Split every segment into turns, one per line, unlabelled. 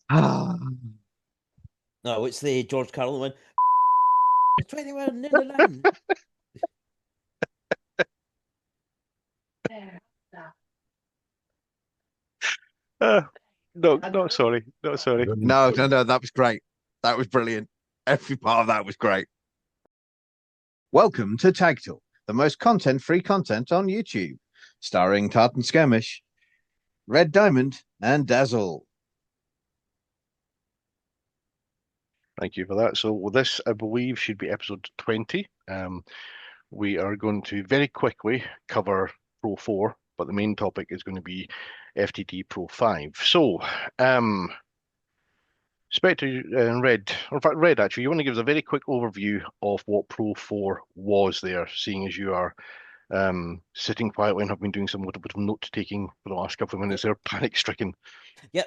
Ah,
No, it's the George Carlin one. 2199.
Uh, no, not sorry, not sorry.
no, that was great. That was brilliant. Every part of that was great. Welcome to Tag Talk, the most content-free content on YouTube, starring Tartan Skirmish, RedDiamond, and Dazzle.
Thank you for that. So well, this, I believe, should be episode 20. We are going to very quickly cover Pro 4, but the main topic is going to be FTT Pro 5. So, Spectre and Red, or in fact, Red, actually, you want to give us a very quick overview of what Pro 4 was there, seeing as you are sitting quietly and have been doing some little bit of note taking for the last couple of minutes there, panic stricken.
Yeah,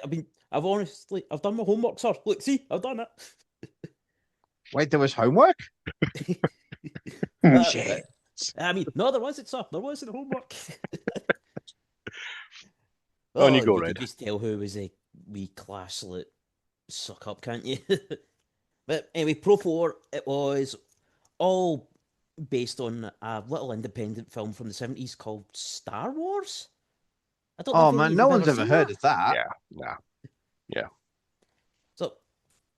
I've done my homework, sir. Look, see, I've done it.
Wait, there was homework? Shit.
I mean, no, there wasn't, sir. There wasn't homework.
On you
Oh,
go,
you could
Red.
just tell who was a wee classlet suck up, can't you? But anyway, Pro 4, it was all based on a little independent film from the 70s called Star Wars. I don't know
Oh
if any
man,
of
no
you've
one's
ever
ever
seen
heard
that.
of that.
Yeah, nah, yeah.
So,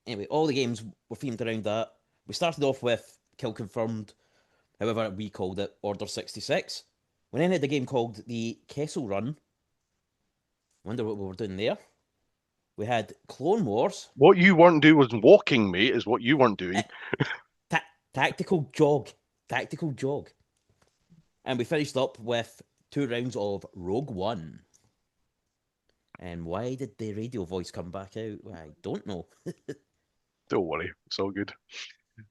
anyway, all the games were themed around that. We started off with Kill Confirmed, however, we called it Order 66. We then had a game called the Kessel Run. Wonder what we were doing there. We had Clone Wars,
What you weren't doing was walking, mate, is what you weren't doing.
ta- Tactical Jog. Tactical Jog. And we finished up with 2 rounds of Rogue One. And why did the radio voice come back out? I don't know.
Don't worry, it's all good.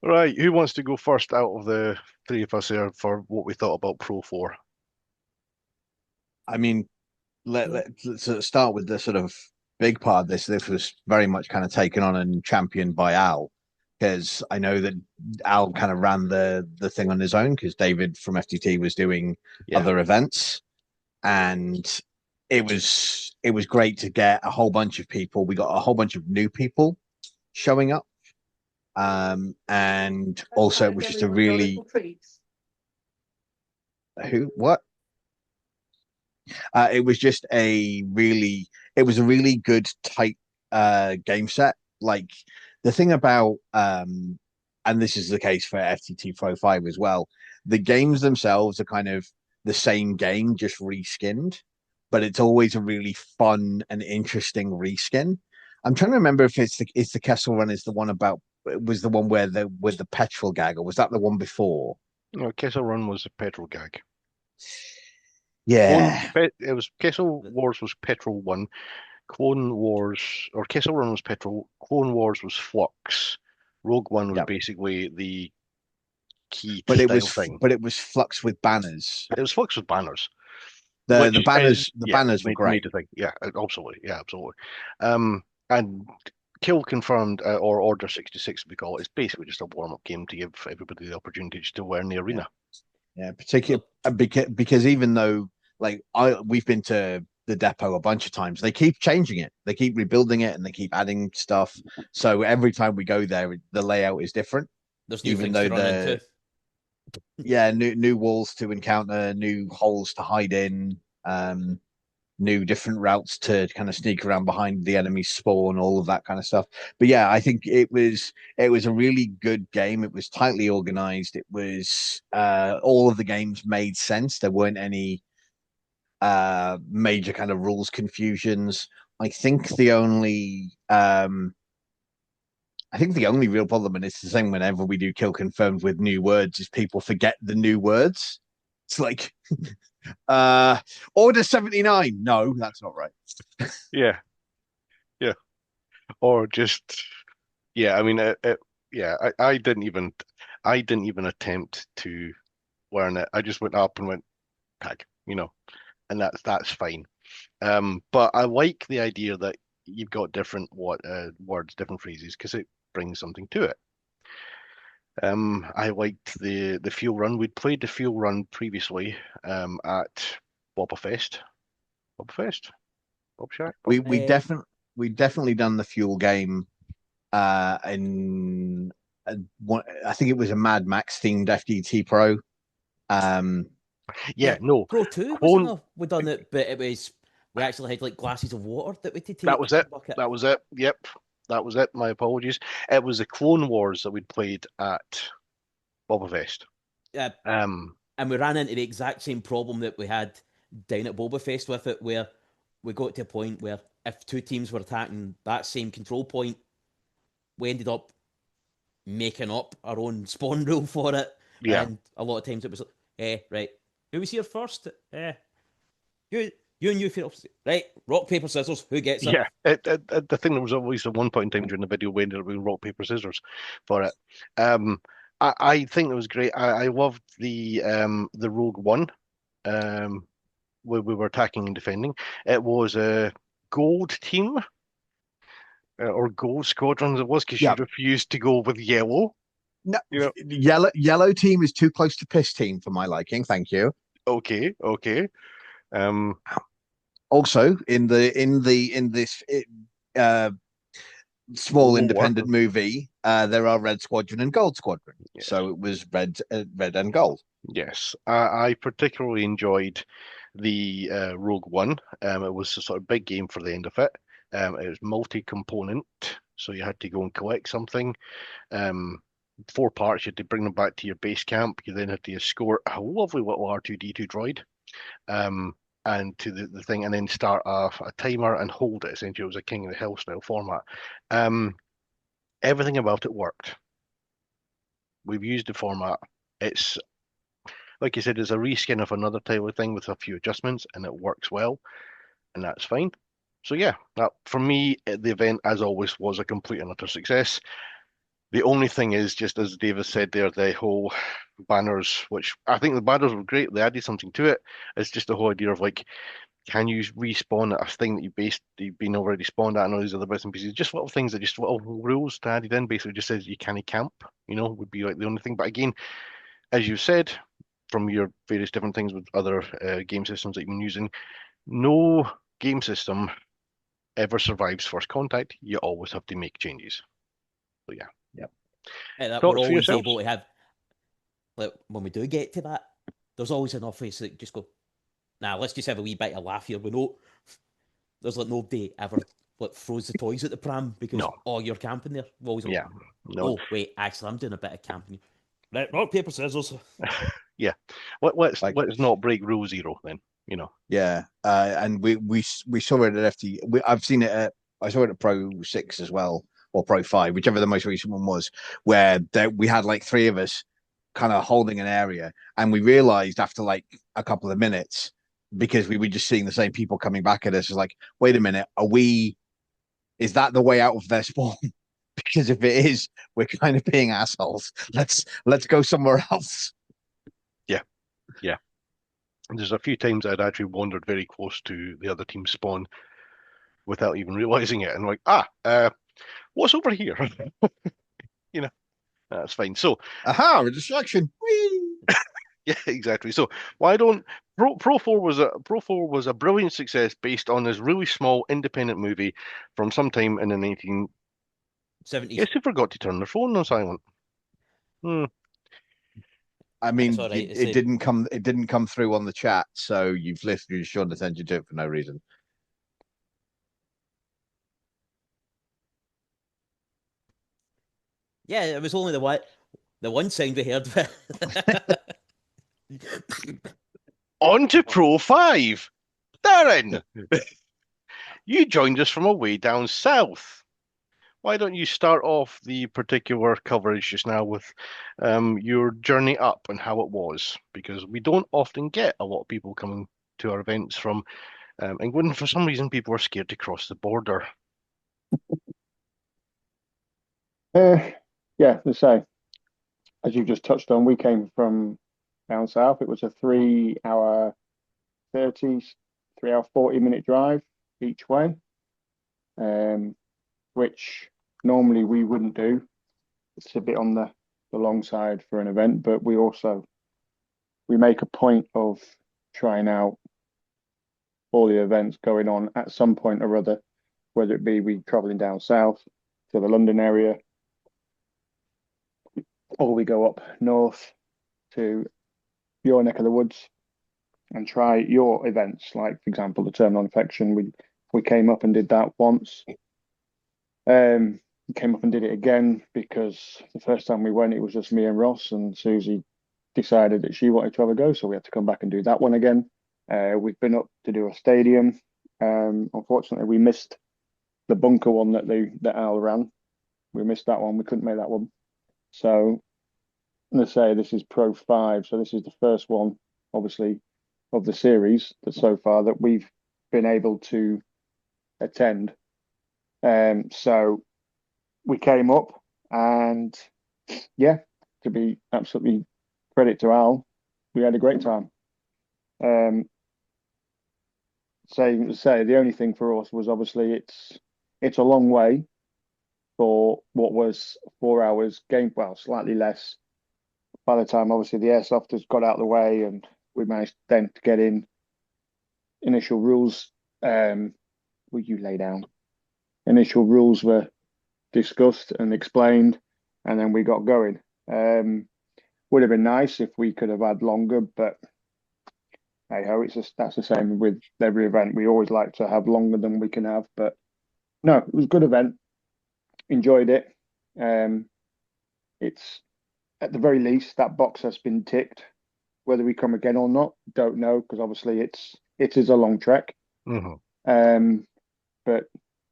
Right, who wants to go first out of the three of us here for what we thought about Pro 4?
I mean, let's sort of start with the sort of big part of this. This was very much kind of taken on and championed by Al, because I know that Al kind of ran the thing on his own because David from FTT was doing
Yeah.
other events, and it was great to get a whole bunch of people. We got a whole bunch of new people showing up, and also it was just a really who what it was just it was a really good tight game set. Like the thing about and this is the case for FTT Pro 5 as well, the games themselves are kind of the same game, just reskinned, but it's always a really fun and interesting reskin. I'm trying to remember if it's the Kessel Run is the one about was the one where the with the petrol gag, or was that the one before?
No, Kessel Run was a petrol gag.
Yeah.
It was Kessel Wars was Petrol 1. Clone Wars, or Kessel Run was Petrol. Clone Wars was Flux. Rogue One was
Yeah.
basically the key
But
style thing.
it was Flux with banners.
It was Flux with banners.
The banners
Yeah,
were
made
great.
the thing. Yeah, absolutely. Yeah, absolutely. And Kill Confirmed, or Order 66, we call it. It's basically just a warm-up game to give everybody the opportunity to learn the arena.
Yeah, particularly because even though like we've been to the depot a bunch of times, they keep changing it, they keep rebuilding it, and they keep adding stuff. So every time we go there, the layout is different.
There's new
Even
things
though
to run into.
new walls to encounter, new holes to hide in, new different routes to kind of sneak around behind the enemy spawn, all of that kind of stuff. But yeah, I think it was a really good game. It was tightly organized. It was all of the games made sense. There weren't any major kind of rules confusions. I think the only real problem, and it's the same whenever we do kill confirmed with new words, is people forget the new words. It's like order 79. No, that's not right.
Yeah, yeah. Or just, yeah, I mean, yeah, I didn't even attempt to learn it. I just went up and went, tag, and that's fine. But I like the idea that you've got different words, different phrases, because it brings something to it. I liked the fuel run. We'd played the fuel run previously at Bobba Fest. Bobba Fest? Bob Shack.
We definitely done the fuel game in one, I think it was a Mad Max themed FDT Pro. Um,
Yeah, no.
Pro 2 was
Clone.
enough. We done it, but we actually had like glasses of water that we had to
That
take
was
in
it.
a bucket.
That was it. Yep. That was it. My apologies. It was the Clone Wars that we'd played at Boba Fest.
Yeah,
Um,
and we ran into the exact same problem that we had down at Boba Fest with it, where we got to a point where if two teams were attacking that same control point, we ended up making up our own spawn rule for it.
yeah.
And a lot of times it was like, right, who was here first? You and you feel right. Rock paper scissors. Who gets it?
Yeah, the thing that was always at one point in time during the video we ended up with rock paper scissors for it. Um, I think it was great. I loved the Rogue One, where we were attacking and defending. It was a gold team or gold squadron it was because she
yeah,
refused to go with yellow.
no,
You know,
yellow team is too close to piss team for my liking. Thank you.
okay, okay. Um,
Also, in this uh, small
War.
independent movie, there are Red Squadron and Gold Squadron.
Yes,
So it was red and gold.
yes. I particularly enjoyed the Rogue One. It was a sort of big game for the end of it. It was multi-component, so you had to go and collect something. Um, 4 parts. You had to bring them back to your base camp. You then had to escort a lovely little R2D2 droid, um, and to the thing, and then start a timer and hold it. Essentially, it was a King of the Hill style format. Um, Everything about it worked. We've used the format. It's like you said, it's a reskin of another type of thing with a few adjustments, and it works well, and that's fine. So yeah, that for me, the event as always was a complete and utter success. The only thing is, just as Davis said there, the whole banners, which I think the banners were great. They added something to it. It's just the whole idea of like, can you respawn at a thing that you've been already spawned at and all these other bits and pieces? Just little things that just little rules to added in. Basically, just says you can't camp. Would be like the only thing. But again, as you said, from your various different things with other game systems that you've been using, no game system ever survives first contact. You always have to make changes. So yeah.
Yep.
And that we're
Thoughts for
always
yourselves?
able to have, like, when we do get to that, there's always an office that just go, nah, let's just have a wee bit of laugh here. We know there's like nobody ever like throws the toys at the pram because,
No.
oh, you're camping there. We always go,
Yeah. No.
oh, wait, actually, I'm doing a bit of camping. Right, rock, paper, scissors.
Yeah. Let's
Like,
not break rule zero then.
yeah, and we saw it at FT. I've seen it at I saw it at Pro 6 as well, or Pro 5, whichever the most recent one was, where we had like three of us kind of holding an area, and we realized after like a couple of minutes, because we were just seeing the same people coming back at us, is like, wait a minute, is that the way out of their spawn? Because if it is, we're kind of being assholes. Let's go somewhere else.
Yeah. Yeah. And there's a few times I'd actually wandered very close to the other team's spawn without even realizing it, and like, what's over here? you know, that's fine. So
Aha, a distraction. Whee!
yeah, exactly. So why don't Pro 4 was a brilliant success based on this really small independent movie from sometime in the 19.
70s.
Yes, who forgot to turn their phone on silent? Hmm.
I
It's
mean,
all right.
it didn't come. It didn't come through on the chat, so you've literally shown attention to it for no reason.
Yeah, it was only the one sound we heard.
On to Pro 5. Darren, you joined us from away down south. Why don't you start off the particular coverage just now with your journey up and how it was? Because we don't often get a lot of people coming to our events from England. For some reason, people are scared to cross the border.
Uh, yeah, the same. As you just touched on, we came from down south. It was a 3 hour 30, 3 hour 40-minute drive each way, which normally we wouldn't do. It's a bit on the long side for an event, but we make a point of trying out all the events going on at some point or other, whether it be we traveling down south to the London area, or we go up north to your neck of the woods and try your events. Like, for example, the Terminal Infection, we came up and did that once. We came up and did it again because the first time we went, it was just me and Ross, and Susie decided that she wanted to have a go, so we had to come back and do that one again. We've been up to do a stadium. Unfortunately, we missed the bunker one that Al ran. We missed that one. We couldn't make that one. So, let's say this is Pro 5, so this is the first one, obviously, of the series that so far that we've been able to attend. So we came up, and yeah, to be absolutely credit to Al, we had a great time. Say the only thing for us was obviously it's a long way for what was 4 hours game, well, slightly less. By the time obviously the airsofters got out of the way and we managed then to get in initial rules, will you lay down? Initial rules were discussed and explained, and then we got going. Would have been nice if we could have had longer, but hey ho, that's the same with every event. We always like to have longer than we can have, but no, it was a good event. Enjoyed it. It's at the very least that box has been ticked. Whether we come again or not, don't know, because obviously it is a long trek.
Mm-hmm.
But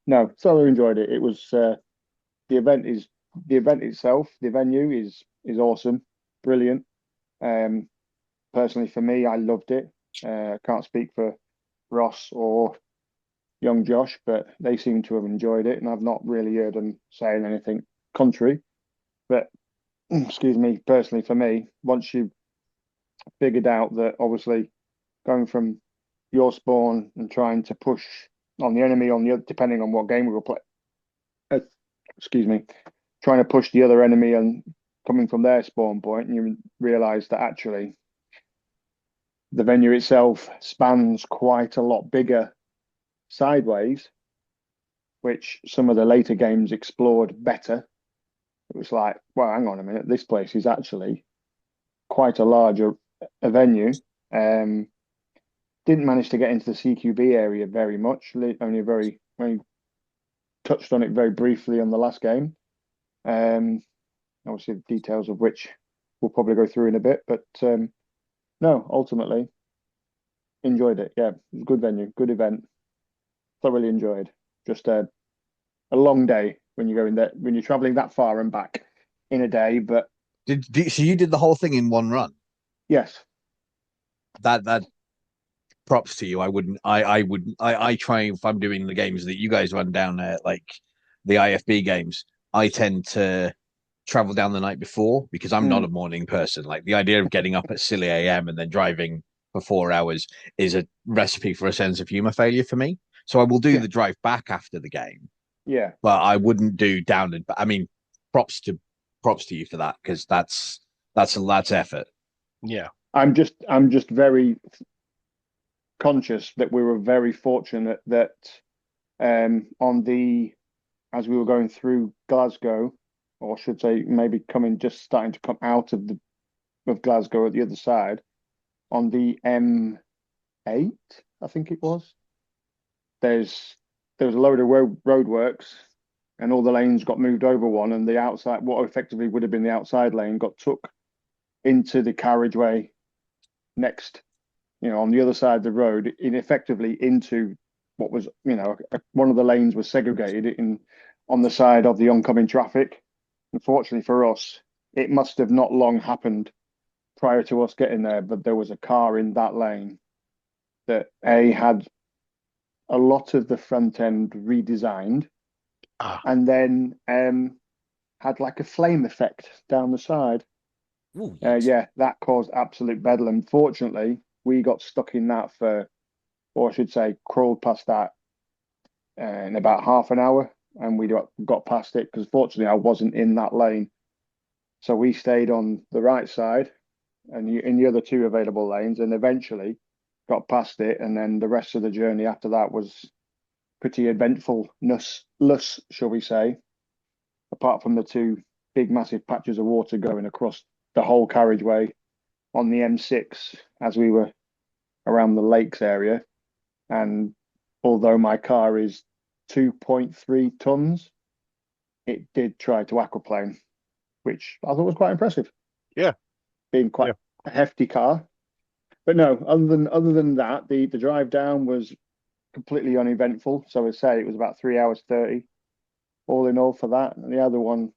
no, thoroughly enjoyed it. It was the event itself, the venue is awesome, brilliant. Personally for me, I loved it. I can't speak for Ross or young Josh, but they seem to have enjoyed it, and I've not really heard them saying anything contrary. But excuse me, personally for me, once you figured out that obviously going from your spawn and trying to push on the enemy on the other, depending on what game we were playing, excuse me, trying to push the other enemy and coming from their spawn point, and you realize that actually the venue itself spans quite a lot bigger sideways, which some of the later games explored better. It was like, well, hang on a minute, this place is actually quite a larger venue. Didn't manage to get into the CQB area very much, only touched on it very briefly on the last game. Obviously, the details of which we'll probably go through in a bit, but no, ultimately enjoyed it. Yeah, it was a good venue, good event. Thoroughly enjoyed. Just a long day when you go in there, when you're traveling that far and back in a day. But
so you did the whole thing in one run?
yes,
that props to you. I try, if I'm doing the games that you guys run down there, like the IFB games, I tend to travel down the night before because I'm not a morning person. Like the idea of getting up at silly AM and then driving for 4 hours is a recipe for a sense of humor failure for me. So I will do the drive back after the game.
Yeah,
but I wouldn't do down and. I mean, props to you for that, because that's effort.
Yeah,
I'm just very conscious that we were very fortunate that as we were going through Glasgow, or I should say maybe starting to come out of Glasgow at the other side, on the M8, I think it was. There was a load of roadworks, and all the lanes got moved over one, and the outside, what effectively would have been the outside lane, got took into the carriageway next, on the other side of the road, effectively into what was, one of the lanes was segregated on the side of the oncoming traffic. Unfortunately for us, it must have not long happened prior to us getting there, but there was a car in that lane that had a lot of the front end redesigned, and then had like a flame effect down the side.
Ooh,
Yeah, that caused absolute bedlam. Fortunately, we got stuck in that or I should say, crawled past that in about half an hour, and we got past it because fortunately I wasn't in that lane. So we stayed on the right side and in the other two available lanes, and eventually got past it, and then the rest of the journey after that was pretty eventful-less, shall we say, apart from the two big massive patches of water going across the whole carriageway on the M6 as we were around the lakes area. And although my car is 2.3 tons, it did try to aquaplane, which I thought was quite impressive.
Yeah.
Being quite a hefty car. But no, other than that, the drive down was completely uneventful. So I say it was about 3 hours 30 all in all for that. And the other one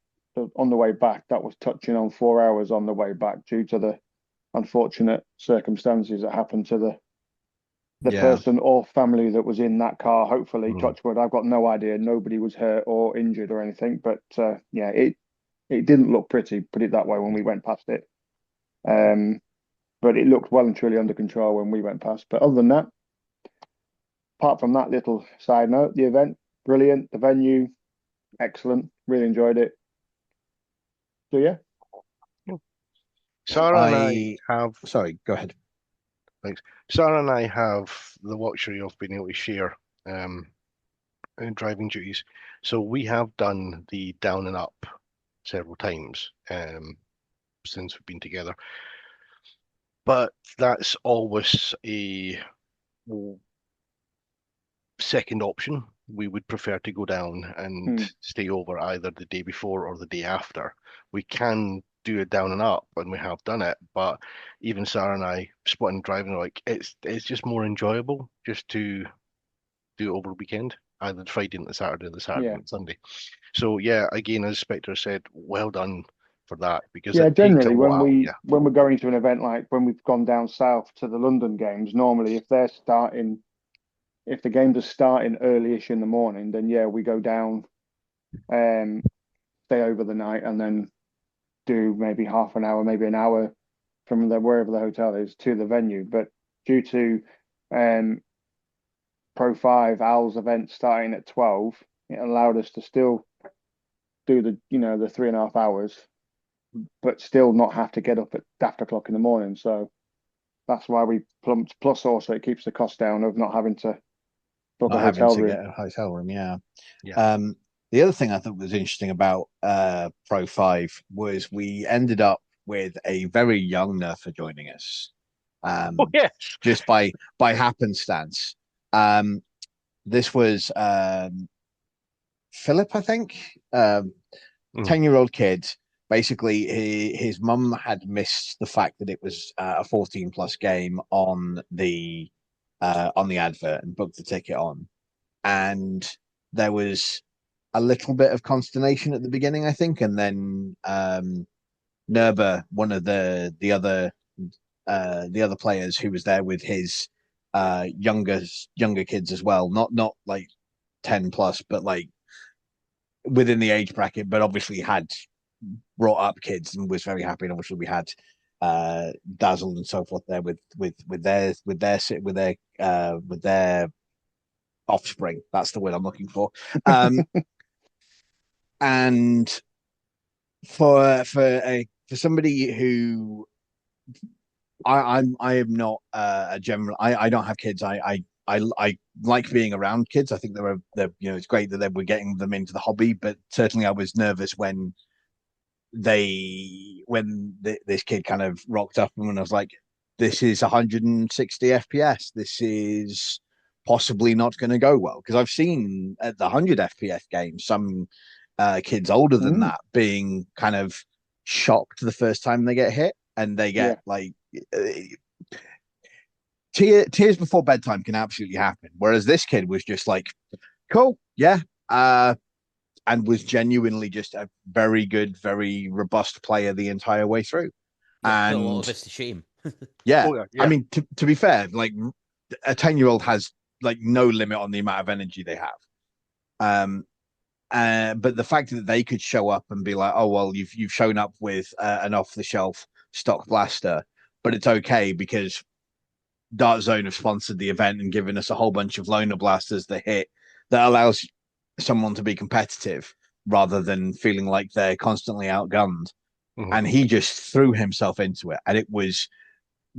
on the way back, that was touching on 4 hours on the way back due to the unfortunate circumstances that happened to the person or family that was in that car. Hopefully, touch wood, I've got no idea. Nobody was hurt or injured or anything. But yeah, it didn't look pretty, put it that way, when we went past it. But it looked well and truly under control when we went past. But other than that, apart from that little side note, the event, brilliant. The venue, excellent. Really enjoyed it. So yeah.
Sarah and I have.
Sorry, go ahead.
Thanks. Sarah and I have the luxury of being able to share driving duties. So we have done the down and up several times since we've been together. But that's always a second option. We would prefer to go down and stay over either the day before or the day after. We can do it down and up, and we have done it, but even Sarah and I spotting driving, like it's just more enjoyable just to do it over the weekend, either the Friday and the Saturday, the Saturday and Sunday. So yeah, again, as Spectre said, well done for that, because
generally when we're going to an event, like when we've gone down south to the London games, normally if the games are starting early-ish in the morning, then yeah, we go down, stay over the night, and then do maybe half an hour, maybe an hour from wherever the hotel is to the venue. But due to Pro 5 Al's event starting at 12, it allowed us to still do the 3.5 hours, but still not have to get up at daft o'clock in the morning. So that's why we plumped. Plus, also it keeps the cost down of not having to book a hotel room.
Get a hotel room. Yeah. The other thing I thought was interesting about Pro 5 was we ended up with a very young nerfer joining us. Just by happenstance. This was Philip, I think, 10-year-old kid. Basically, his mum had missed the fact that it was a 14+ game on the advert and booked the ticket on, and there was a little bit of consternation at the beginning, I think, and then Nerba, one of the other players who was there with his younger kids as well, not like 10+, but like within the age bracket, but obviously had brought up kids and was very happy. And obviously we had Dazzle and so forth there with their offspring. That's the word I'm looking for. And for somebody who I am not a general. I don't have kids. I like being around kids. I think they're it's great that we're getting them into the hobby. But certainly I was nervous when this kid kind of rocked up and when I was like, this is 160 FPS. This is possibly not going to go well, because I've seen at the 100 FPS games some kids older than that being kind of shocked the first time they get hit, and they get like tears before bedtime can absolutely happen. Whereas this kid was just like, cool, and was genuinely just a very good, very robust player the entire way through.
And a lot of us to shame.
I mean, to be fair, like a 10-year-old has like no limit on the amount of energy they have. But the fact that they could show up and be like, oh well, you've shown up with an off-the-shelf stock blaster, but it's okay because Dart Zone have sponsored the event and given us a whole bunch of loner blasters that allows someone to be competitive rather than feeling like they're constantly outgunned. And he just threw himself into it, and it was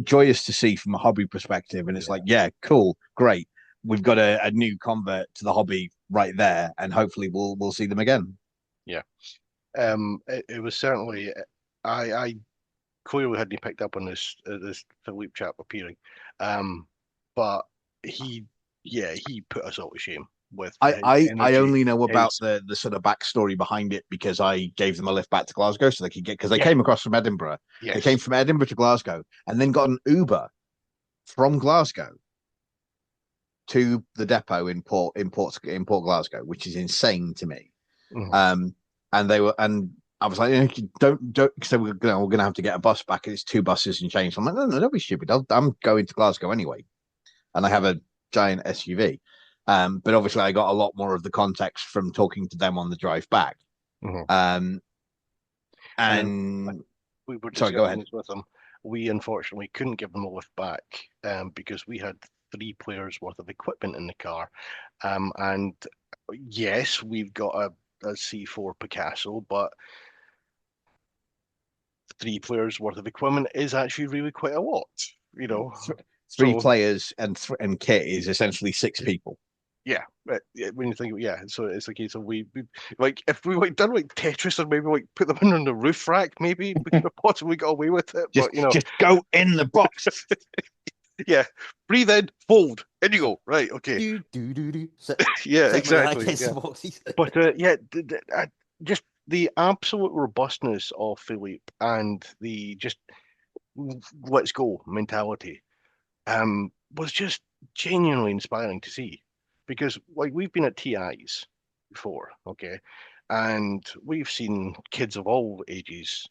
joyous to see from a hobby perspective. And it's like, yeah, cool, great. We've got a new convert to the hobby right there, and hopefully we'll see them again.
Yeah. It was certainly I clearly hadn't picked up on this Philippe chap appearing, but he he put us all to shame with his
I
energy.
only know about
His
the sort of backstory behind it because I gave them a lift back to Glasgow so they could get, because they
yeah
came across from Edinburgh. They came
yes
from Edinburgh to Glasgow and then got an Uber from Glasgow to the depot in Port Glasgow, which is insane to me.
Mhm.
And they were, and I was like, don't, because we're gonna have to get a bus back, and it's 2 buses and change. I'm like, no, don't be stupid. I'm going to Glasgow anyway, and I have a giant SUV. But obviously, I got a lot more of the context from talking to them on the drive back.
Mhm.
Um,
And
and
we were
sorry, go
discussing
ahead.
this with them. We unfortunately couldn't give them a lift back because we had 3 players worth of equipment in the car. And yes, we've got a C4 Picasso, but 3 players worth of equipment is actually really quite a lot, you know.
Three
So
players and kit is essentially 6 people.
yeah, when you think, yeah, so it's a case of we like if we like done like Tetris and maybe like put them in on the roof rack, maybe we could have possibly got away with it.
Just
But you know,
just go in the box.
yeah, breathe in, fold, in you go. Right, okay,
Do do do do.
yeah,
Sit with the
exactly,
against
yeah.
the boxes.
But yeah, just the absolute robustness of Philippe and the just let's go mentality was just genuinely inspiring to see because like we've been at TIs before, okay, and we've seen kids of all ages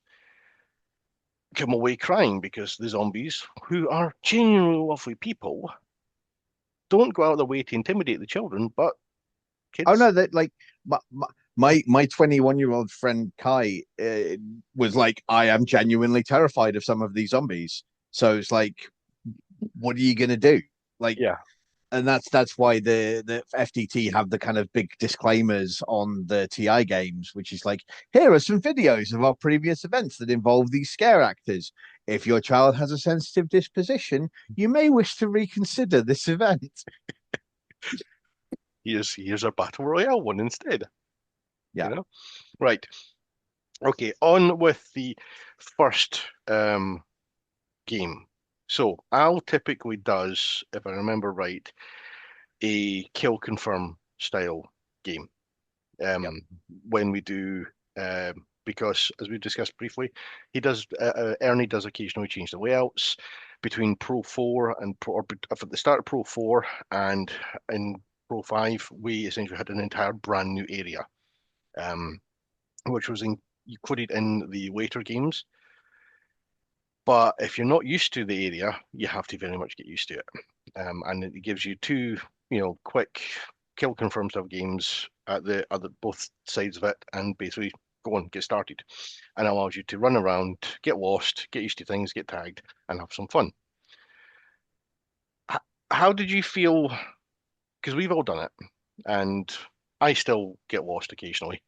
come away crying because the zombies, who are genuinely lovely people, don't go out of their way to intimidate the children, but
Oh no,
kids,
that like my 21-year-old friend Kai was like, I am genuinely terrified of some of these zombies. So it's like, what are you gonna do? Like,
yeah,
and that's why the FDT have the kind of big disclaimers on the TI games, which is like, here are some videos of our previous events that involve these scare actors. If your child has a sensitive disposition, you may wish to reconsider this event.
here's our battle royale one instead, you
Yeah.
know, right? Okay, on with the first game. So Al typically does, if I remember right, a kill confirm style game.
Yep.
When we do, because as we discussed briefly, he does. Ernie does occasionally change the layouts between Pro 4 and Pro. Or at the start of Pro 4 and in Pro 5, we essentially had an entire brand new area, um, which was included in the later games. But if you're not used to the area, you have to very much get used to it. And it gives you two, quick kill confirm style games at the both sides of it, and basically go on, get started, and allows you to run around, get lost, get used to things, get tagged, and have some fun. How did you feel? Because we've all done it, and I still get lost occasionally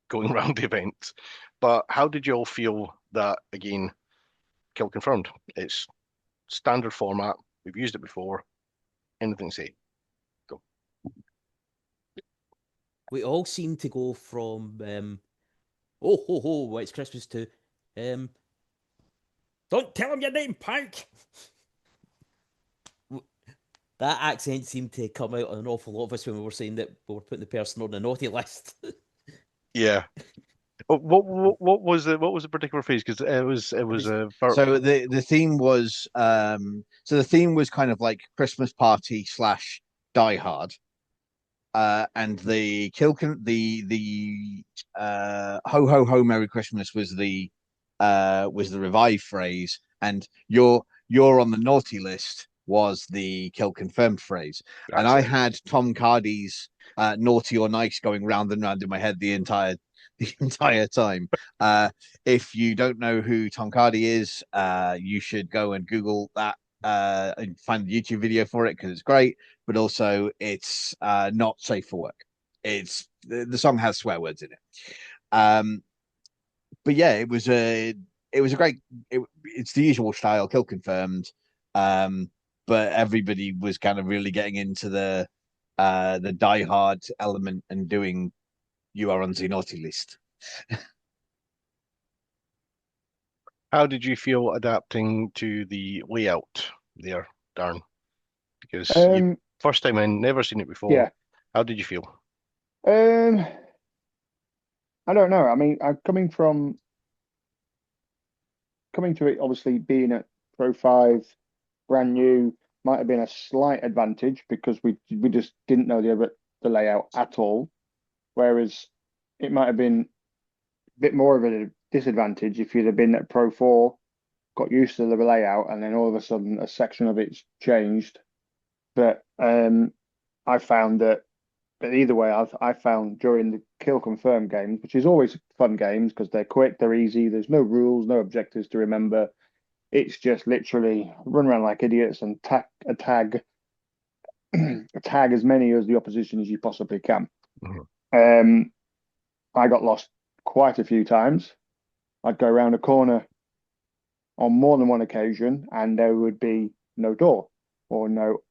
going around the events. But how did you all feel that again? Kill confirmed. It's standard format. We've used it before. Anything to say? Go.
We all seem to go from oh ho ho, it's Christmas to um don't tell him your name, punk. That accent seemed to come out on an awful lot of us when we were saying that we were putting the person on the naughty list.
Yeah. What was it? What was the particular phrase? Because it
It
was
was
a
So the theme was the theme was kind of like Christmas party slash Die Hard. And the ho ho ho Merry Christmas was the revive phrase, and you're on the naughty list was the kill confirmed phrase. And
that's
I
it.
had Tom Cardy's naughty or nice going round and round in my head the entire time. If you don't know who Tom Cardy is, you should go and Google that and find the YouTube video for it because it's great, but also it's not safe for work. The song has swear words in it. But yeah, it was a it was a great. It's the usual style, kill confirmed. But everybody was kind of really getting into the die hard element and doing you are on the naughty list.
How did you feel adapting to the layout there, Darren? Because you first time in, never seen it before.
Yeah.
How did you feel?
I don't know. I mean, I'm coming to it obviously being at Pro 5, brand new, might have been a slight advantage because we just didn't know the layout at all. Whereas it might have been a bit more of a disadvantage if you'd have been at Pro 4, got used to the layout, and then all of a sudden a section of it's changed. But I found that, but either way, I found during the kill confirm games, which is always fun games because they're quick, they're easy, there's no rules, no objectives to remember. It's just literally run around like idiots and tag as many as the opposition as you possibly can. I got lost quite a few times. I'd go around a corner on more than one occasion, and there would be no door or no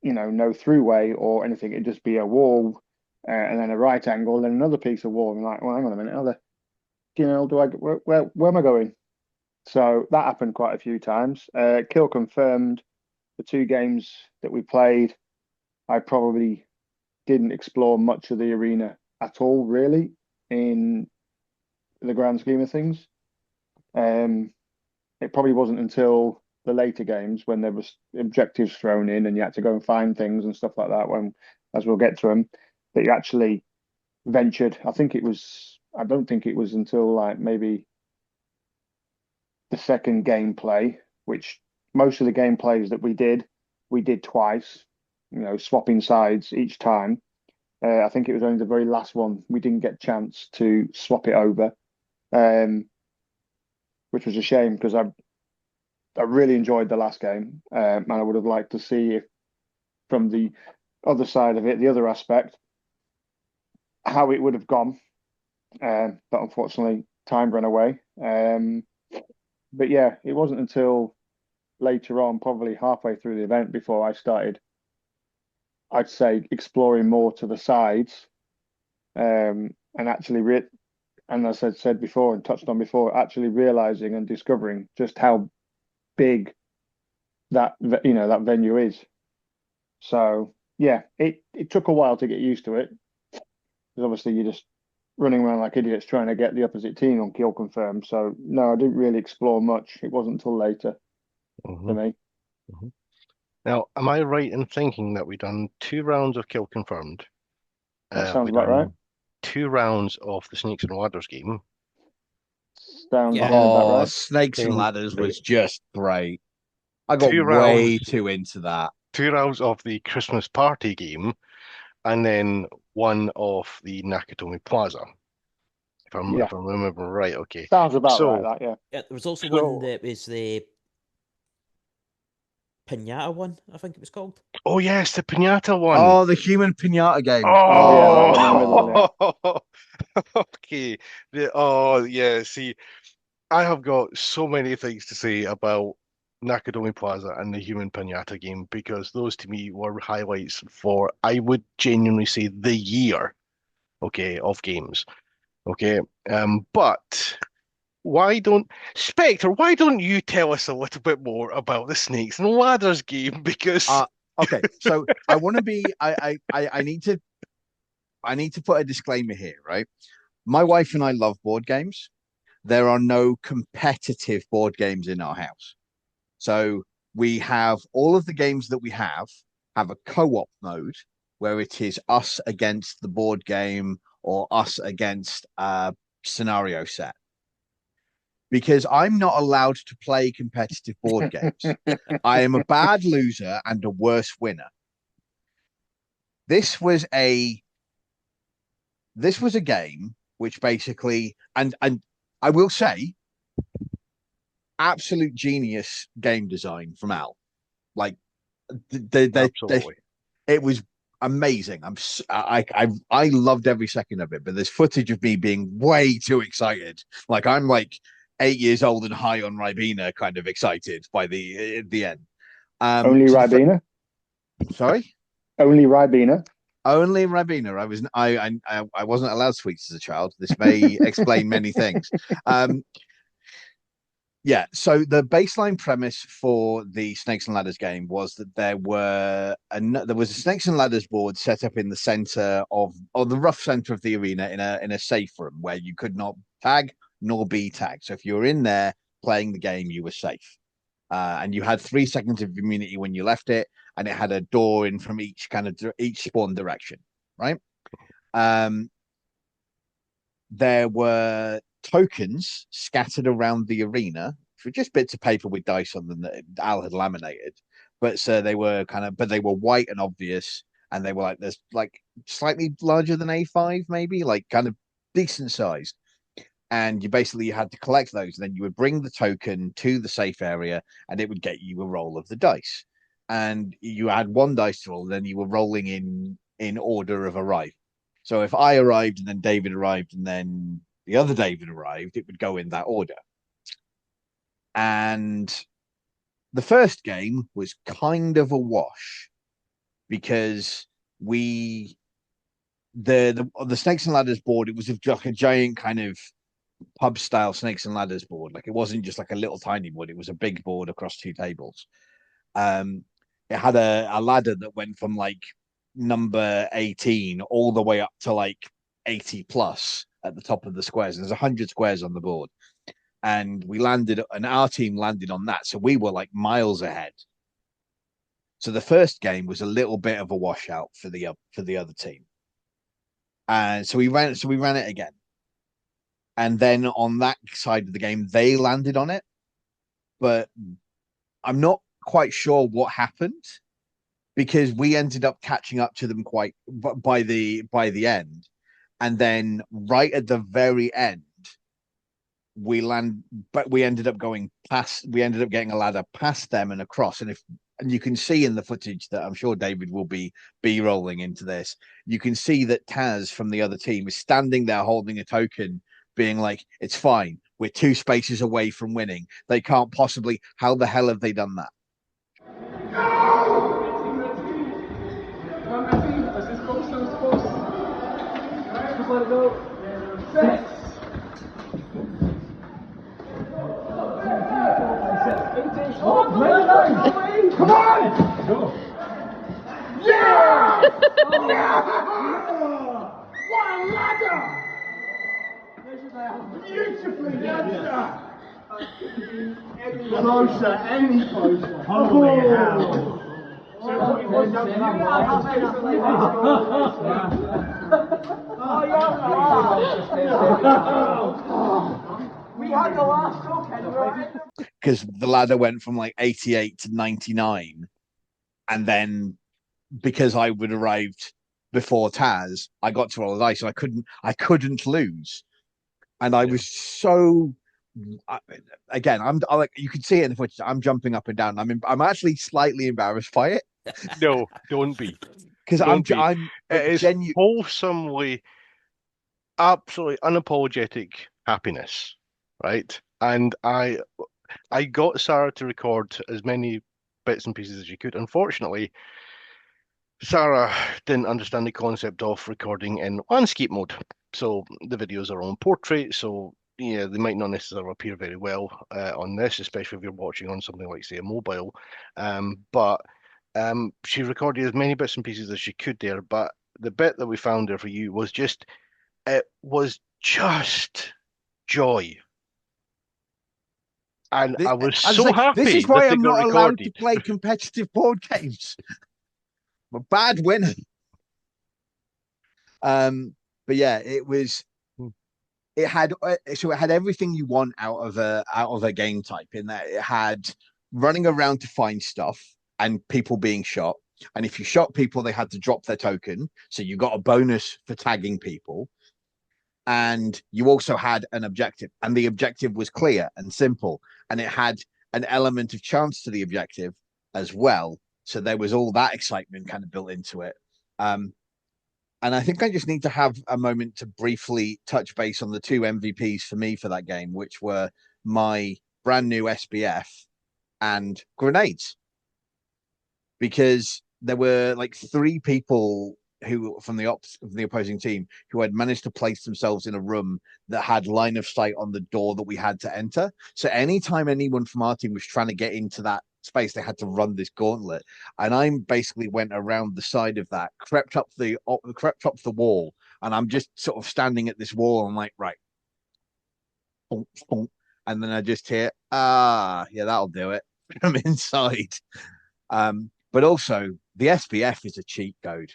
throughway or anything. It'd just be a wall and then a right angle, then another piece of wall. And I'm like, well, hang on a minute, where am I going? So that happened quite a few times. Kill confirmed, the 2 games that we played, I probably didn't explore much of the arena at all, really, in the grand scheme of things. It probably wasn't until the later games when there was objectives thrown in and you had to go and find things and stuff like that, when, as we'll get to them, that you actually ventured. I don't think it was until like maybe the second gameplay, which most of the gameplays that we did twice, swapping sides each time. I think it was only the very last one we didn't get a chance to swap it over, which was a shame because I really enjoyed the last game, and I would have liked to see if from the other side of it, the other aspect, how it would have gone. But unfortunately, time ran away. But yeah, it wasn't until later on, probably halfway through the event, before I started, I'd say, exploring more to the sides, and actually, and as I said before and touched on before, actually realizing and discovering just how big that venue is. So yeah, it took a while to get used to it, because obviously you're just running around like idiots trying to get the opposite team on kill confirm. So no, I didn't really explore much. It wasn't until later for me.
Now, am I right in thinking that we've done 2 rounds of kill confirmed?
That sounds
we've
about
done
right.
2 rounds of the Snakes and Ladders game.
Sounds
Yeah.
again about right.
Snakes and
Then
Ladders was just great. I got
2
way
rounds,
too into that.
2 rounds of the Christmas party game, and then 1 of the Nakatomi Plaza. If I'm remembering right, okay.
Sounds about right, that, yeah.
Yeah, there was also one that was the Pinata one, I think it was called.
Oh yes, the Pinata one.
Oh, the human pinata game.
Oh yeah, that one in the middle,
Okay. Yeah, see, I have got so many things to say about Nakatomi Plaza and the Human Pinata game, because those to me were highlights for, I would genuinely say, the year, okay, of games. Okay. But Spectre, why don't you tell us a little bit more about the Snakes and Ladders game? Because
okay, so I want to be I need to put a disclaimer here, right? My wife and I love board games. There are no competitive board games in our house. So we have all of the games that we have a co-op mode where it is us against the board game or us against a scenario set. Because I'm not allowed to play competitive board games. I am a bad loser and a worse winner. This was a game which basically, and I will say, absolute genius game design from Al. Like it was amazing. I loved every second of it. But there's footage of me being way too excited. Like I'm like 8 years old and high on Ribena, kind of excited by the end.
Only
So
Ribena?
Sorry?
Only Ribena?
Only Ribena. I wasn't allowed sweets as a child. This may explain many things. Yeah, so the baseline premise for the Snakes and Ladders game was that there was a Snakes and Ladders board set up in the center of, or the rough center of the arena, in a safe room where you could not tag nor be tagged. So if you were in there playing the game, you were safe. And you had 3 seconds of immunity when you left it, and it had a door in from each each spawn direction, right? There were tokens scattered around the arena for just bits of paper with dice on them that Al had laminated. But so they were they were white and obvious, and they were like this, like slightly larger than A5, maybe, like kind of decent sized. And you had to collect those, and then you would bring the token to the safe area, and it would get you a roll of the dice. And you had 1 dice to roll, then you were rolling in order of arrival. So if I arrived and then David arrived and then the other David arrived, it would go in that order. And the first game was kind of a wash because the Snakes and Ladders board, it was like a giant kind of pub style Snakes and Ladders board. Like, it wasn't just like a little tiny board, it was a big board across 2 tables. It had a ladder that went from like number 18 all the way up to like 80 plus at the top of the squares. There's 100 squares on the board, and our team landed on that, so we were like miles ahead. So the first game was a little bit of a washout for the other team, and so we ran it again. And then on that side of the game, they landed on it, but I'm not quite sure what happened, because we ended up catching up to them quite by the end. And then right at the very end, we ended up getting a ladder past them and across. And you can see in the footage that I'm sure David will be rolling into this, you can see that Taz from the other team is standing there holding a token, being like, it's fine, we're 2 spaces away from winning, they can't possibly, how the hell have they done that?
Let it go. 6. Come on! Go. Yeah! What a ladder! Beautifully done, sir! Closer, any closer. Holy hell! We had the last talk, right?
Because the ladder went from like 88 to 99, and then because I would arrived before Taz, I got to roll the dice, so I couldn't lose, and I was so. Again, I'm like, you can see it in the footage. I'm jumping up and down. I'm actually slightly embarrassed by it.
No, don't be.
Because I'm
it is wholesomely, absolutely unapologetic happiness, right? And I got Sarah to record as many bits and pieces as she could. Unfortunately, Sarah didn't understand the concept of recording in landscape mode, so the videos are on portrait. So yeah, they might not necessarily appear very well on this, especially if you're watching on something like, say, a mobile. But she recorded as many bits and pieces as she could there. But the bit that we found there for you was just joy. And I was so happy.
This is why
that
I'm not
got
allowed
recorded.
to play competitive board games. I'm a bad winner. But yeah, it had everything you want out of a game type, in that it had running around to find stuff and people being shot. And if you shot people, they had to drop their token. So you got a bonus for tagging people. And you also had an objective, and the objective was clear and simple, and it had an element of chance to the objective as well. So there was all that excitement kind of built into it. And I think I just need to have a moment to briefly touch base on the 2 MVPs for me for that game, which were my brand new SBF and grenades, because there were like 3 people who from the opposing team who had managed to place themselves in a room that had line of sight on the door that we had to enter. So anytime anyone from our team was trying to get into that space, they had to run this gauntlet. And I basically went around the side of that, crept up the wall, and I'm just sort of standing at this wall. I'm like, right, and then I just hear, yeah, that'll do it from inside. But also the SPF is a cheat code.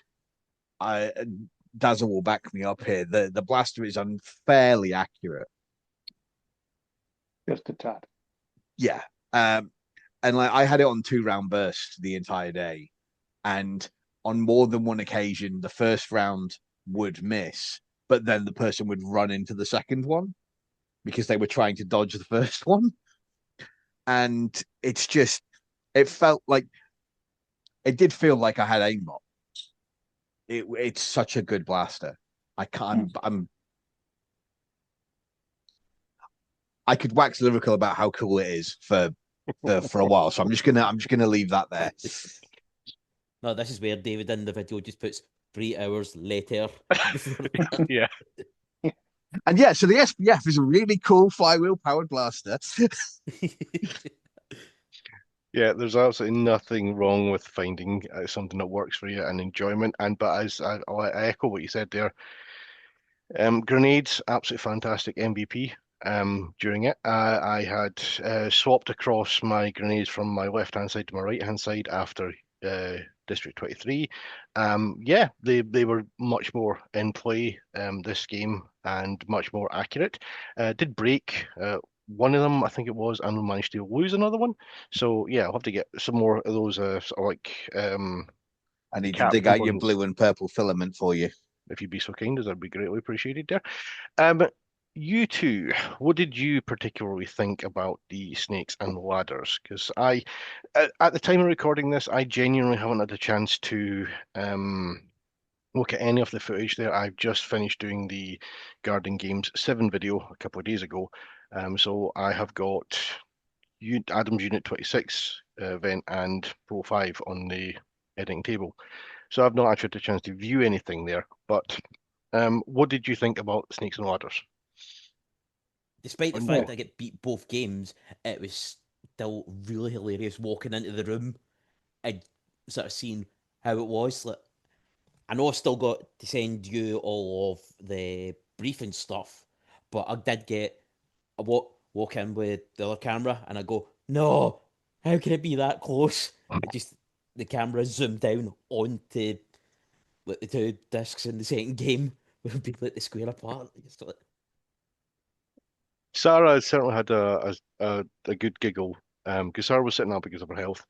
Dazzle will back me up here. The blaster is unfairly accurate.
Just a tad.
Yeah. And like I had it on 2-round bursts the entire day. And on more than one occasion, the first round would miss, but then the person would run into the second one because they were trying to dodge the first one. And it's just, it did feel like I had aimbot. It's such a good blaster. I could wax lyrical about how cool it is for a while, so I'm just gonna leave that there.
No, this is where David in the video just puts 3 hours later.
Yeah.
And yeah, so the SPF is a really cool flywheel powered blaster.
Yeah, there's absolutely nothing wrong with finding something that works for you and enjoyment. But as I echo what you said there, grenades, absolutely fantastic MVP. During it, I had swapped across my grenades from my left-hand side to my right-hand side after District 23. Yeah, they were much more in play this game and much more accurate. Did break one of them, I think it was, and we managed to lose another one. So yeah, I'll have to get some more of those sort of like
I need to
cap
dig out your
components.
blue and purple filament for you.
If you'd be so kind, as that'd be greatly appreciated there. You two, what did you particularly think about the snakes and ladders? Because at the time of recording this, I genuinely haven't had a chance to look at any of the footage there. I've just finished doing the Garden Games 7 video a couple of days ago. So I have got Adam's Unit 26 event and Pro 5 on the editing table. So I've not actually had a chance to view anything there. But what did you think about snakes and ladders?
Despite the fact I get beat both games, it was still really hilarious walking into the room and sort of seeing how it was. Like, I know I still got to send you all of the briefing stuff, but I did get a walk in with the other camera and I go, no, how can it be that close? The camera zoomed down onto like the 2 discs in the second game would be like the square apart.
Sarah certainly had a good giggle because Sarah was sitting up because of her health,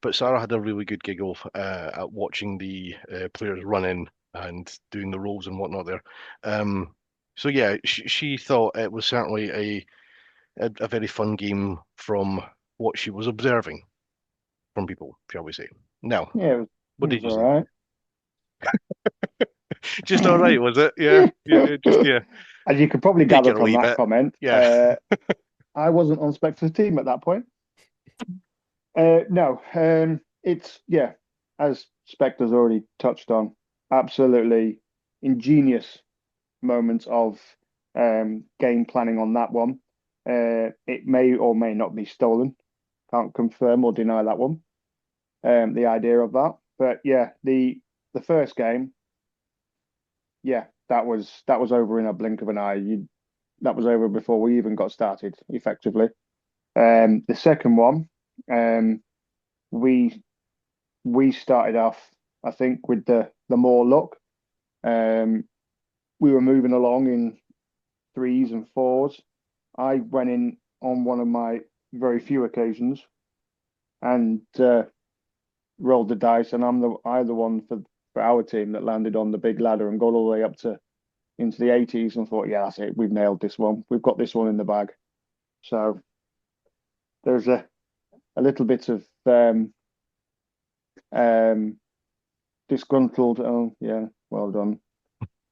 but Sarah had a really good giggle at watching the players run in and doing the rolls and whatnot there. So yeah, she thought it was certainly a very fun game from what she was observing from people, shall we say. Now,
Yeah,
what
it
did
was
you
all right.
Just all right, was it? Yeah, yeah.
As you could probably
Take it
gather
or
from
leave
that
it.
comment,
Yeah.
I wasn't on Spectre's team at that point. No, it's, yeah, as Spectre's already touched on, absolutely ingenious moments of game planning on that one. It may or may not be stolen. Can't confirm or deny that one. The idea of that, but yeah, the first game, yeah, that was over in a blink of an eye. That was over before we even got started, effectively. The second one, we started off, I think, with the more luck. We were moving along in 3s and 4s. I went in on one of my very few occasions and rolled the dice, and I'm the one for our team that landed on the big ladder and got all the way up to into the 80s and thought, yeah, that's it. We've nailed this one. We've got this one in the bag. So there's a little bit of disgruntled. Oh yeah, well done.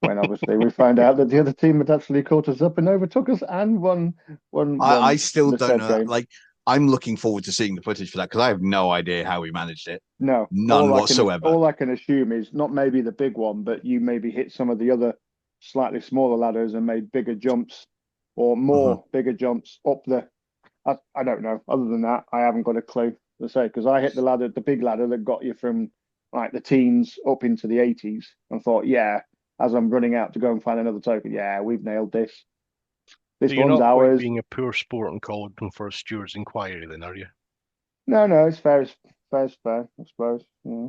when obviously we found out that the other team had actually caught us up and overtook us and won
I still
the
don't
said
know.
game.
Like, I'm looking forward to seeing the footage for that because I have no idea how we managed it.
No,
None whatsoever.
all I can assume is not maybe the big one, but you maybe hit some of the other slightly smaller ladders and made bigger jumps or more bigger jumps up the. I don't know. Other than that, I haven't got a clue to say because I hit the big ladder that got you from like the teens up into the 80s and thought, yeah, as I'm running out to go and find another token, yeah, we've nailed this. This
So you're
one's
not quite
ours.
being a poor sport and calling for a steward's inquiry, then, are you?
No, it's fair as fair, I suppose. Yeah.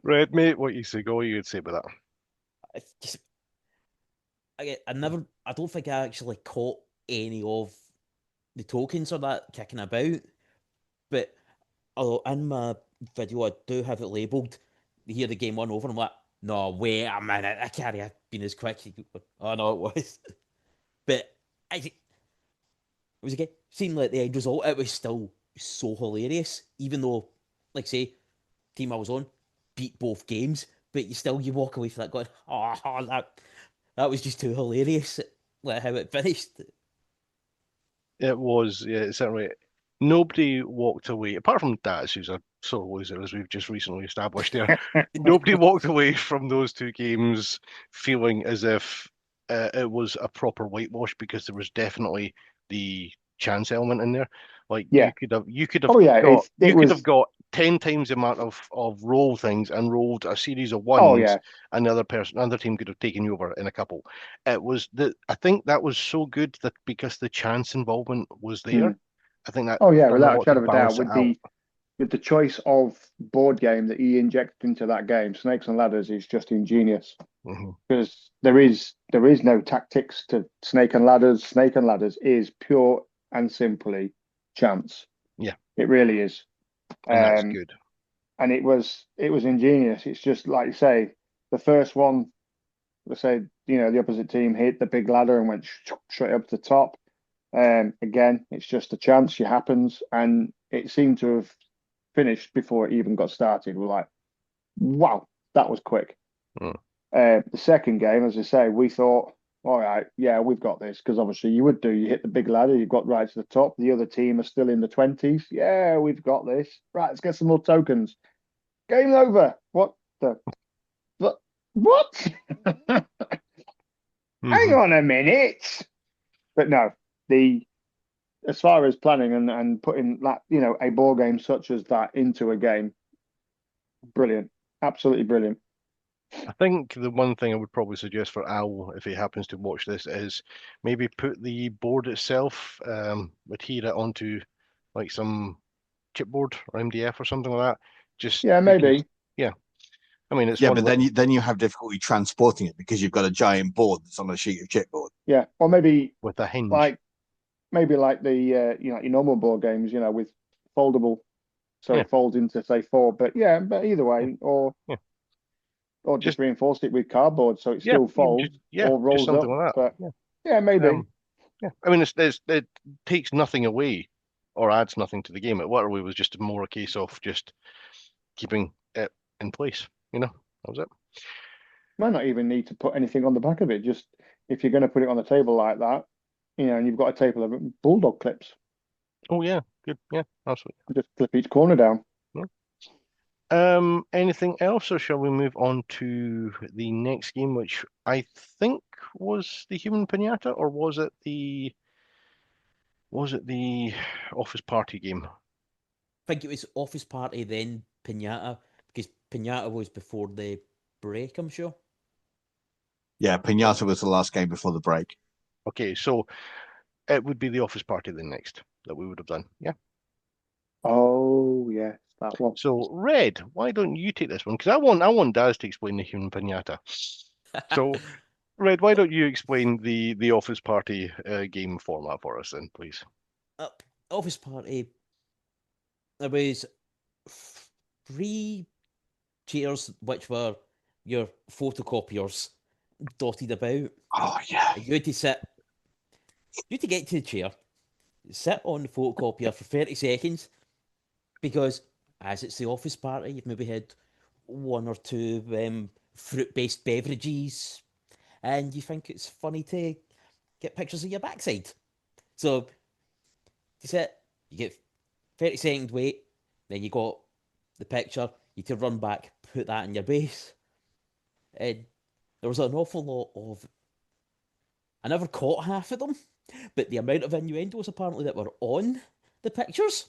Red, mate, what you say? Go, what you would say about that?
It's just, I don't think I actually caught any of the tokens or that kicking about. But although in my video I do have it labelled, you hear the game 1 over, and I'm like, no, wait a minute, I can't have been as quick. Oh no, it was. But it was again, seeing like the end result, it was still so hilarious, even though, like say, team I was on beat both games, but you walk away from that going, oh, that was just too hilarious, like how it finished.
It was, yeah, certainly. Nobody walked away, apart from Daz, who's a sore loser, as we've just recently established there. Nobody walked away from those two games feeling as if it was a proper whitewash because there was definitely the chance element in there. Like
Yeah.
you could have
Oh yeah,
got
it
you could
was.
have got 10 times the amount of roll things and rolled a series of
Oh
ones,
yeah.
and another team could have taken you over in a couple. I think that was so good that because the chance involvement was there,
Mm.
I think that
Oh yeah,
done a
without a
lot to
shadow of a doubt,
balance it out.
with the choice of board game that he injected into that game, Snakes and Ladders is just ingenious
Hmm.
because there is no tactics to Snake and Ladders. Snake and Ladders is pure and simply chance.
Yeah,
It really is.
and that's
Um,
good.
and it was ingenious. It's just like you say, the first one, let's say, the opposite team hit the big ladder and went straight up to the top. Again, it's just a chance. It happens, and it seemed to have finished before it even got started. We're like, wow, that was quick.
Mm.
The second game, as I say, we thought, all right, yeah, we've got this because obviously you would do. You hit the big ladder, you got right to the top. The other team are still in the 20s. Yeah, we've got this. Right, let's get some more tokens. Game over. What the? What? Hang
Hmm.
on a minute. But no, the as far as planning and putting that, a board game such as that into a game, brilliant, absolutely brilliant.
I think the one thing I would probably suggest for Al, if he happens to watch this, is maybe put the board itself, adhere it onto like some chipboard or MDF or something like that. Just
Yeah,
because,
maybe.
yeah, I mean, it's
Yeah,
one
but
little,
then you have difficulty transporting it because you've got a giant board that's on a sheet of chipboard.
Yeah, or maybe
with a hinge.
like like the your normal board games, with foldable, so
Yeah,
it folds into say four. But yeah, but either
yeah,
way,
yeah.
or just
Just
reinforce it with cardboard so it
yeah,
still
even
folds
yeah,
or
just
rolls
something
up.
like that.
But
Yeah.
yeah, maybe.
Yeah. I mean, it takes nothing away or adds nothing to the game. It literally was just more a case of just keeping it in place. That was it.
Might not even need to put anything on the back of it. Just if you're going to put it on the table like that, and you've got a table of bulldog clips,
Oh yeah, good. Yeah, absolutely.
just clip each corner down.
Yeah. Anything else, or shall we move on to the next game, which I think was the Human Pinata, or was it the Office Party game?
I think it was Office Party, then Pinata, because Pinata was before the break, I'm sure.
Yeah, Pinata was the last game before the break.
Okay, so it would be the Office Party then next that we would have done. Yeah.
Oh yes, that one.
So Red, why don't you take this one? Because I want Daz to explain the Human Pinata. So Red, why don't you explain the Office Party game format for us then, please?
Office Party, there was 3 chairs which were your photocopiers dotted about.
Oh yeah.
You had to get to the chair, sit on the photocopier for 30 seconds, because as it's the office party, you've maybe had 1 or 2 fruit-based beverages, and you think it's funny to get pictures of your backside. So you sit, you get 30-second wait, then you got the picture, you can run back, put that in your base. And there was an awful lot of. I never caught half of them, but the amount of innuendos apparently that were on the pictures.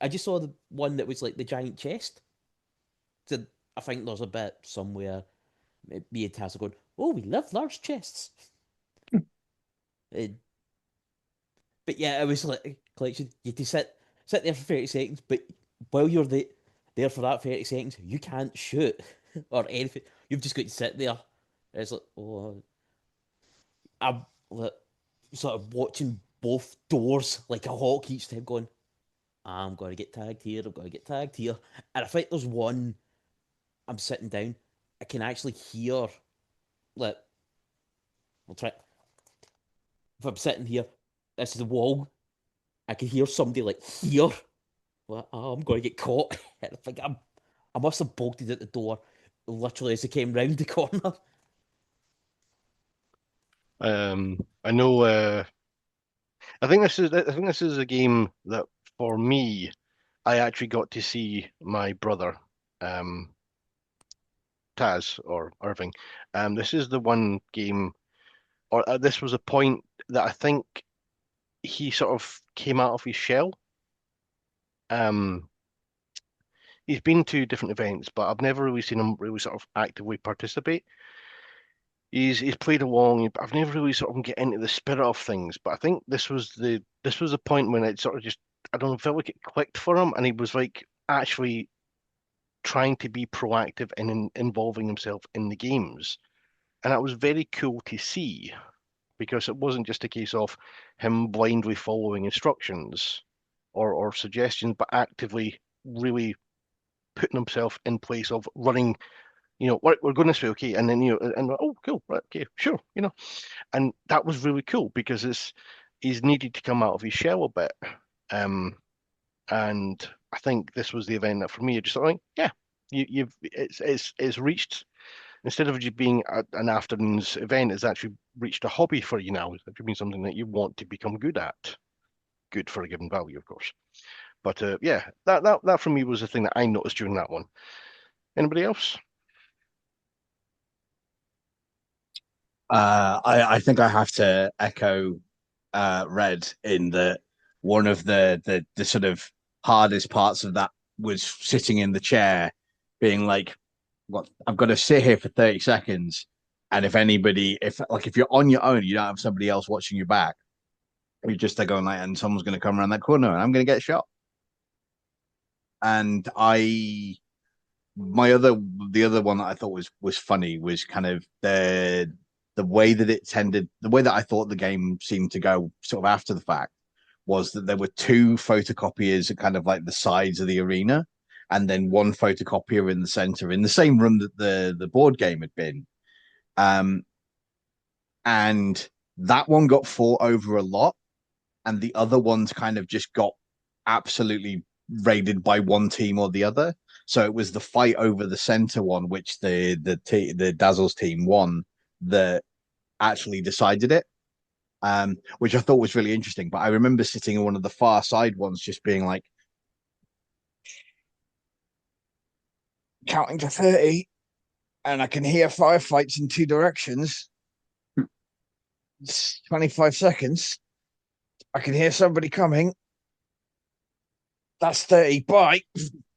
I just saw the one that was like the giant chest. So I think there's a bit somewhere, me and Taz are going, oh, we love large chests. But yeah, it was like a collection. You can sit there for 30 seconds, but while you're there for that 30 seconds, you can't shoot or anything. You've just got to sit there. It's like, oh, I'm like, sort of watching both doors like a hawk each time, going, I'm going to get tagged here, I'm going to get tagged here. And I think there's one, I'm sitting down, I can actually hear, like, I'll try. If I'm sitting here, this is the wall, I can hear somebody like here. Like, oh, I'm going to get caught. And I think I must have bolted at the door literally as it came round the corner.
I know. I think this is a game that for me, I actually got to see my brother, Taz or Irving. This is the one game, or this was a point that I think he sort of came out of his shell. He's been to different events, but I've never really seen him really sort of actively participate. He's played along, but I've never really sort of get into the spirit of things. But I think this was a point when it sort of just, I don't know, felt like it clicked for him, and he was like actually trying to be proactive and involving himself in the games. And that was very cool to see because it wasn't just a case of him blindly following instructions or suggestions, but actively really putting himself in place of running, we're going this way, okay, and then and oh, cool, right, okay, sure, and that was really cool because he's needed to come out of his shell a bit, and I think this was the event that for me, I just thought, like, yeah, it's reached, instead of just being an afternoon's event, it's actually reached a hobby for you now. It's actually been something that you want to become good at, good for a given value, of course. But yeah, that for me was the thing that I noticed during that one. Anybody else?
I think I have to echo Red in that one of the sort of hardest parts of that was sitting in the chair, being like, "What? I've got to sit here for 30 seconds, and if you're on your own, you don't have somebody else watching you back. You're just there going like, and someone's going to come around that corner, and I'm going to get shot." And the other one that I thought was funny was kind of the way that the way that I thought the game seemed to go sort of after the fact was that there were two photocopiers at kind of like the sides of the arena, and then one photocopier in the center in the same room that the board game had been. And that one got fought over a lot, and the other ones kind of just got absolutely raided by one team or the other. So it was the fight over the center one, which the Dazzle's team won, that actually decided it, which I thought was really interesting. But I remember sitting in one of the far side ones, just being like, counting to 30, and I can hear firefights in two directions. It's 25 seconds. I can hear somebody coming. That's 30. Bye.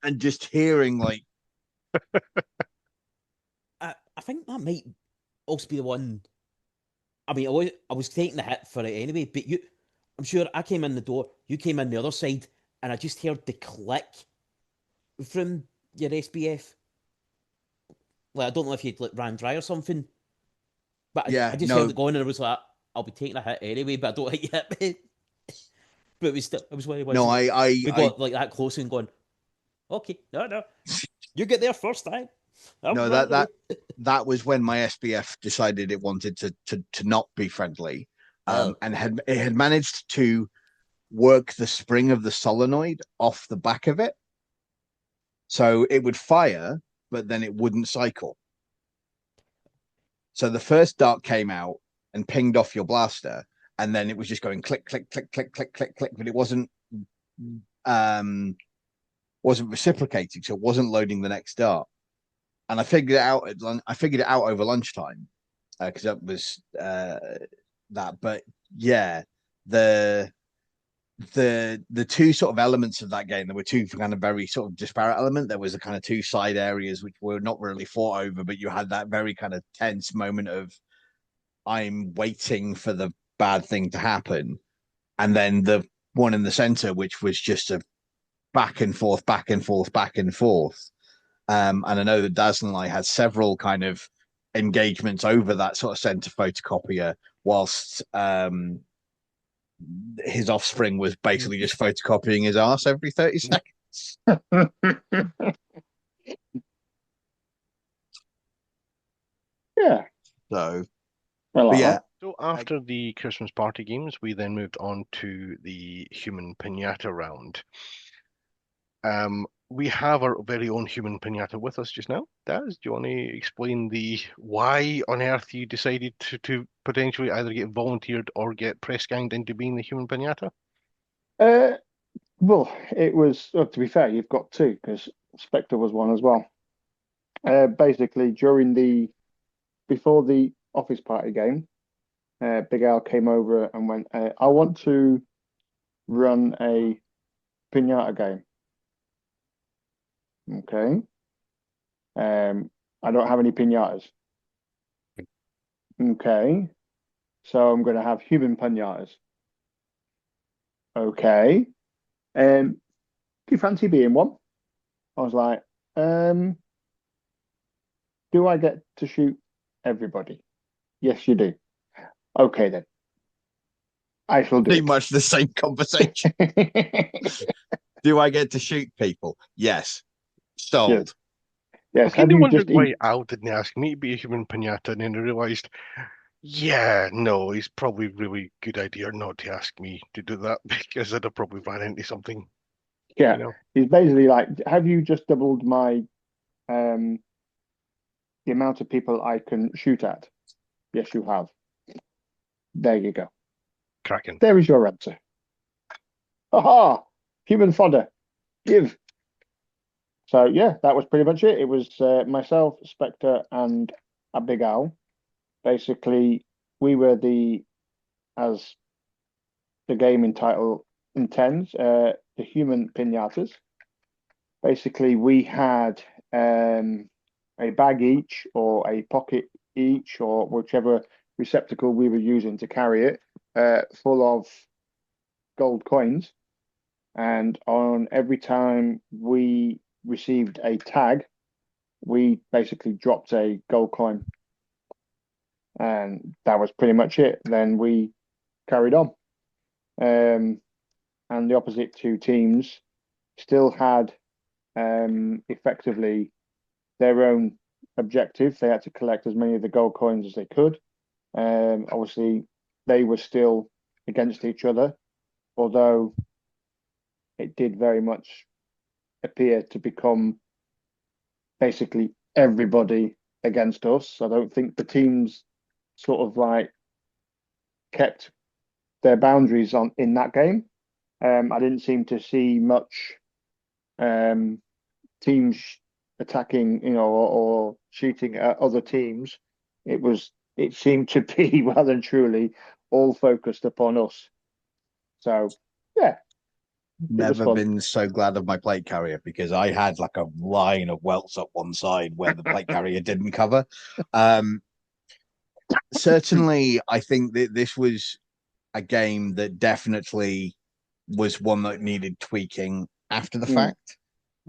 And just hearing like,
I think that might also be the one. I mean, I was taking the hit for it anyway, but I'm sure I came in the door, you came in the other side, and I just heard the click from your SBF. Like, I don't know if you'd like ran dry or something, but I just heard it going, and I was like, I'll be taking a hit anyway, but I don't think you hit me. But it was when we got like that close and going, okay, no, you get there first time.
That was when my SBF decided it wanted to not be friendly, and it had managed to work the spring of the solenoid off the back of it, so it would fire, but then it wouldn't cycle. So the first dart came out and pinged off your blaster, and then it was just going click, click, click, click, click, click, click, but it wasn't reciprocating, so it wasn't loading the next dart. And I figured it out over lunchtime because that was that. But yeah, the two sort of elements of that game, there were two kind of very sort of disparate element. There was a kind of two side areas which were not really fought over, but you had that very kind of tense moment of I'm waiting for the bad thing to happen, and then the one in the center, which was just a back and forth, back and forth, back and forth. And I know that Dazzle and I had several kind of engagements over that sort of center photocopier, whilst his offspring was basically just photocopying his ass every 30 seconds.
Yeah.
So,
Well,
yeah.
So after the Christmas party games, we then moved on to the human pinata round. We have our very own human pinata with us just now. Daz, do you want to explain the why on earth you decided to potentially either get volunteered or get press ganged into being the human pinata?
Well, it was, to be fair, you've got two because Spectre was one as well. Basically, before the office party game, Big Al came over and went, I want to run a pinata game. Okay. I don't have any pinatas. Okay. So I'm going to have human pinatas. Okay. Do you fancy being one? I was like, do I get to shoot everybody? Yes, you do. Okay, then. I shall do
Pretty
it.
much the same conversation. Do I get to shoot people? Yes. Sold.
Yes.
Okay,
Have
no
you
wonder
just
why Al didn't ask me to be a human pinata, and then I realised, yeah, no, it's probably really good idea not to ask me to do that because I'd have probably ran into something.
Yeah.
You know?
He's basically like, have you just doubled my the amount of people I can shoot at? Yes, you have. There you go.
Cracking.
There is your answer. Aha! Human fodder. Give. So yeah, that was pretty much it. It was myself, Spectre, and a Big Al. Basically, we were as the game in title intends, the human pinatas. Basically, we had a bag each, or a pocket each, or whichever receptacle we were using to carry it, full of gold coins. And on every time we received a tag, we basically dropped a gold coin. And that was pretty much it. Then we carried on. And the opposite two teams still had effectively their own objective. They had to collect as many of the gold coins as they could. Obviously, they were still against each other, although it did very much appear to become basically everybody against us. I don't think the teams sort of like kept their boundaries on in that game. I didn't seem to see much teams attacking, or shooting at other teams. It seemed to be well and truly all focused upon us. So yeah,
Never been so glad of my plate carrier because I had like a line of welts up one side where the plate carrier didn't cover. Certainly, I think that this was a game that definitely was one that needed tweaking after the fact.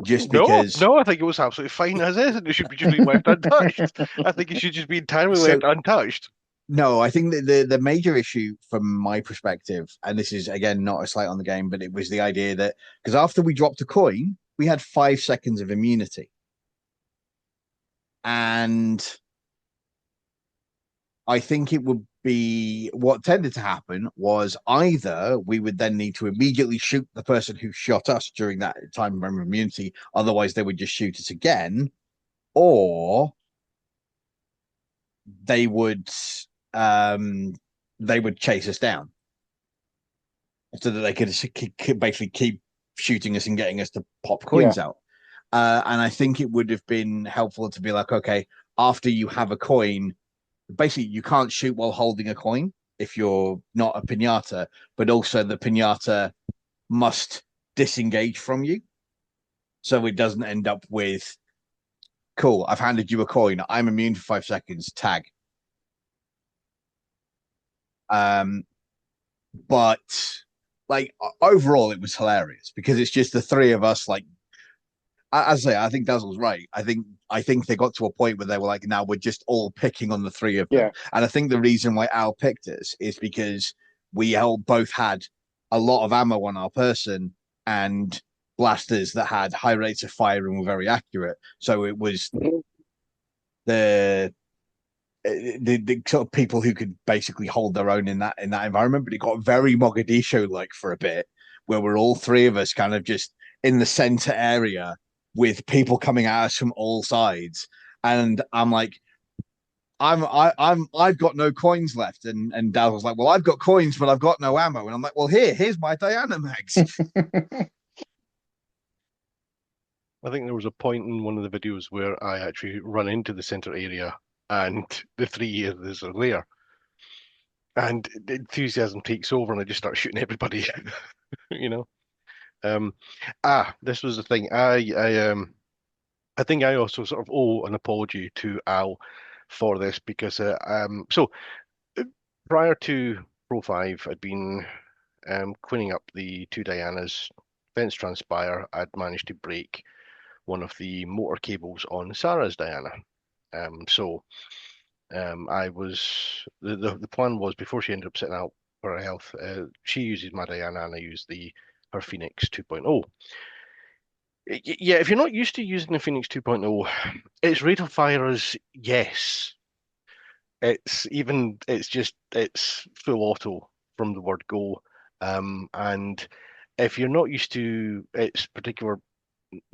Just because
No, I think it was absolutely fine as is, and it should be just be left untouched. I think it should just be entirely left untouched.
No, I think that the major issue from my perspective, and this is again not a slight on the game, but it was the idea that because after we dropped a coin, we had 5 seconds of immunity. And I think it would be what tended to happen was either we would then need to immediately shoot the person who shot us during that time of immunity, otherwise they would just shoot us again, or they would um, chase us down so that they could basically keep shooting us and getting us to pop coins out. And I think it would have been helpful to be like, okay, after you have a coin, basically you can't shoot while holding a coin if you're not a pinata, but also the pinata must disengage from you. So it doesn't end up with, cool, I've handed you a coin, I'm immune for 5 seconds, tag. But like overall, it was hilarious because it's just the three of us. Like, as I say, I think Dazzle's right. I think they got to a point where they were like, now we're just all picking on the three of them. And I think the reason why Al picked us is because we all both had a lot of ammo on our person and blasters that had high rates of fire and were very accurate. So it was the sort of people who could basically hold their own in that environment. But it got very Mogadishu like for a bit, where we're all three of us kind of just in the center area with people coming at us from all sides. And I'm like, I've got no coins left, and Dazzle's like, well, I've got coins, but I've got no ammo. And I'm like, well, here's my Diana mags.
I think there was a point in one of the videos where I actually run into the center area and the three others are there. And the enthusiasm takes over and I just start shooting everybody, you know. This was the thing. I think I also sort of owe an apology to Al for this because so prior to Pro 5, I'd been cleaning up the two Dianas. Events transpire, I'd managed to break one of the motor cables on Sarah's Diana. I was the plan was before she ended up sitting out for her health, she uses my Diana and I use her Phoenix 2.0. Yeah, if you're not used to using the Phoenix 2.0, its rate of fire is yes. It's full auto from the word go. And if you're not used to its particular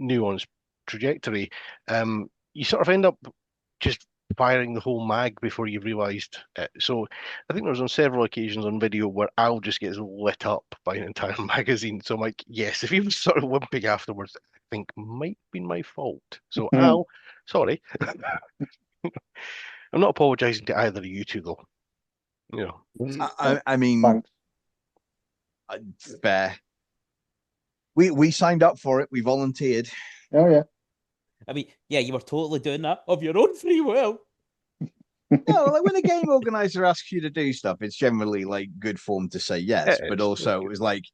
nuanced trajectory, you sort of end up just firing the whole mag before you've realised it. So I think there was on several occasions on video where Al just gets lit up by an entire magazine. So I'm like, yes, if he was sort of wimping afterwards, I think might be my fault. So Al, sorry. I'm not apologising to either of you two though. You know.
I mean, fair. We signed up for it. We volunteered.
Oh yeah.
I mean, yeah, you were totally doing that of your own free will.
No, like when a game organizer asks you to do stuff, it's generally like good form to say yes. But also, it was like,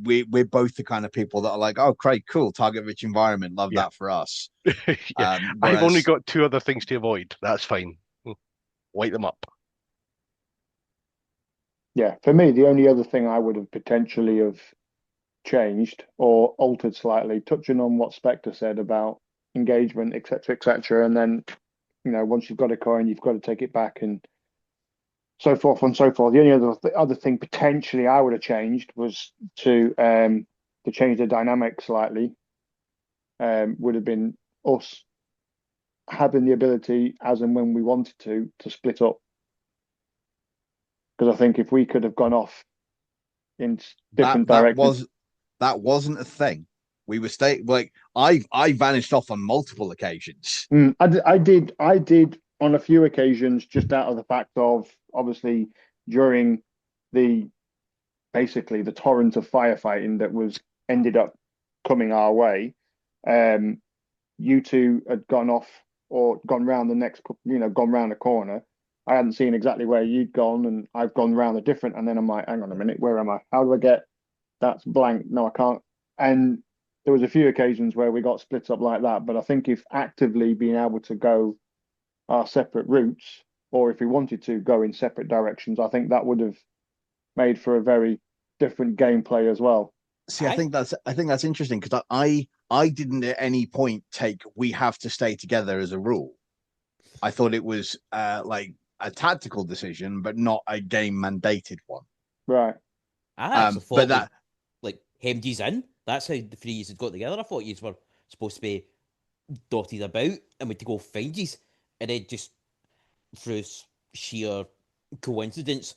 we're both the kind of people that are like, oh, great, cool, target-rich environment, love that for us.
Yeah. I've only got two other things to avoid. That's fine. Light them up.
Yeah, for me, the only other thing I would have potentially have changed or altered slightly, touching on what Spectre said about engagement, etc., and then, once you've got a coin, you've got to take it back and so forth and so forth. The only other thing potentially I would have changed was to change the dynamic slightly. Would have been us having the ability, as and when we wanted to split up. Because I think if we could have gone off in different directions,
that wasn't a thing. We were I vanished off on multiple occasions.
I did on a few occasions, just out of the fact of obviously during basically the torrent of firefighting that ended up coming our way. You two had gone off or gone round gone round a corner. I hadn't seen exactly where you'd gone, and I've gone round a different. And then I'm like, hang on a minute, where am I? How do I get? That's blank. No, I can't. And there was a few occasions where we got split up like that. But I think if actively being able to go our separate routes, or if we wanted to go in separate directions, I think that would have made for a very different gameplay as well.
See, I think that's interesting because I didn't at any point take we have to stay together as a rule. I thought it was like a tactical decision, but not a game mandated one.
Right.
I actually thought that like hemmed yous in. That's how the three had got together. I thought yous were supposed to be dotted about and we to go find yous. and then just through sheer coincidence,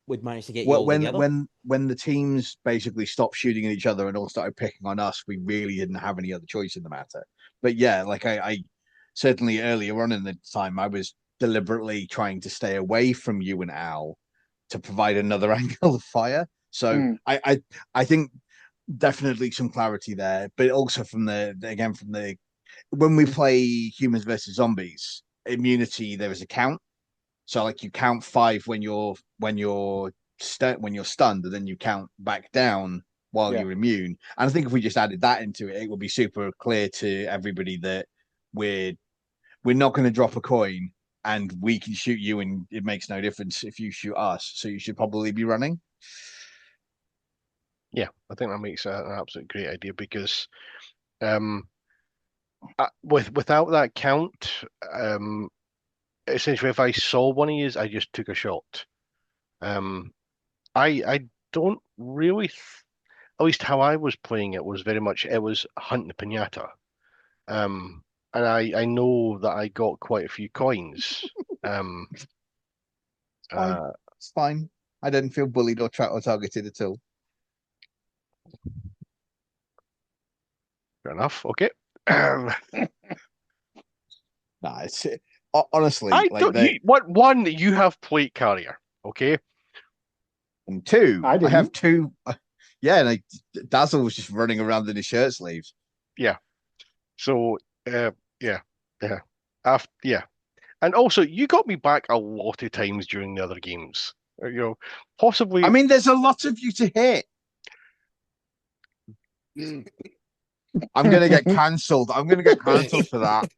we'd manage to get you all together.
When the teams basically stopped shooting at each other and all started picking on us, we really didn't have any other choice in the matter. But yeah, like I certainly earlier on in the time, I was deliberately trying to stay away from you and Al to provide another angle of fire. So I think definitely some clarity there, but also from the when we play humans versus zombies, immunity, there is a count. So like you count 5 when you're stunned, and then you count back down while you're immune. And I think if we just added that into it, it would be super clear to everybody that we're not going to drop a coin, and we can shoot you, and it makes no difference if you shoot us. So you should probably be running.
Yeah, I think that makes an absolute great idea because without that count, essentially, if I saw one of yous, I just took a shot. I don't really, at least how I was playing it was very much it was hunting the pinata. And I know that I got quite a few coins.
It's fine. I didn't feel bullied or targeted at all.
Fair enough. Okay.
Nah, it's honestly
I
like
don't. One, you have plate carrier. Okay.
and 2,
I
I have
didn't.
2. Yeah, like Dazzle was just running around in his shirt sleeves.
Yeah. So, yeah. Yeah. And also, you got me back a lot of times during the other games. Possibly.
I mean, there's a lot of you to hit. I'm gonna get cancelled. I'm gonna get cancelled for that.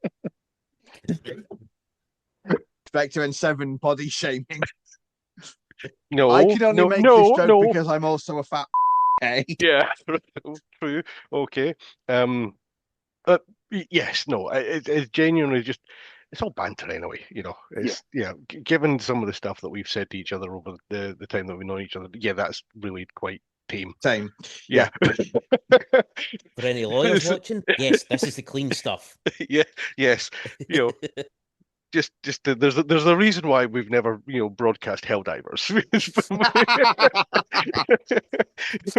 Vector N7 body shaming.
No,
I can only make this joke because I'm also a fat.
Yeah, true. Okay. But yes, no, it's genuinely just it's all banter anyway. It's given some of the stuff that we've said to each other over the time that we know each other. Yeah, that's really quite tame.
Same.
Yeah.
For any lawyers watching, yes, this is the clean stuff.
Yeah. Yes. Just there's a reason why we've never broadcast Helldivers.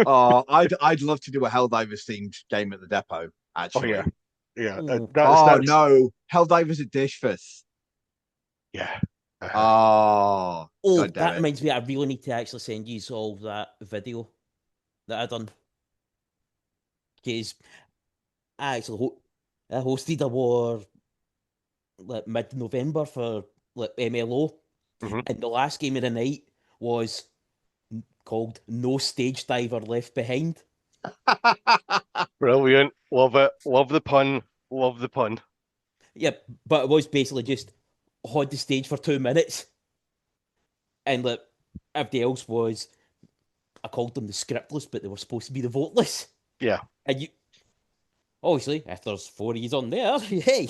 Oh, I'd love to do a Helldivers themed game at the depot. Actually.
Oh yeah.
That's no, Helldivers at Dishfith.
Yeah.
Oh,
that reminds me. I really need to actually send you all that video that I done, because I actually I hosted a war like mid-November for like MLO, and the last game of the night was called "No Stage Diver Left Behind."
Brilliant. Love it. Love the pun. Love the pun.
Yeah, but it was basically just hold the stage for 2 minutes, and like everybody else was, I called them the scriptless, but they were supposed to be the voteless.
Yeah.
And you, obviously, if there's 4 of you on there, hey.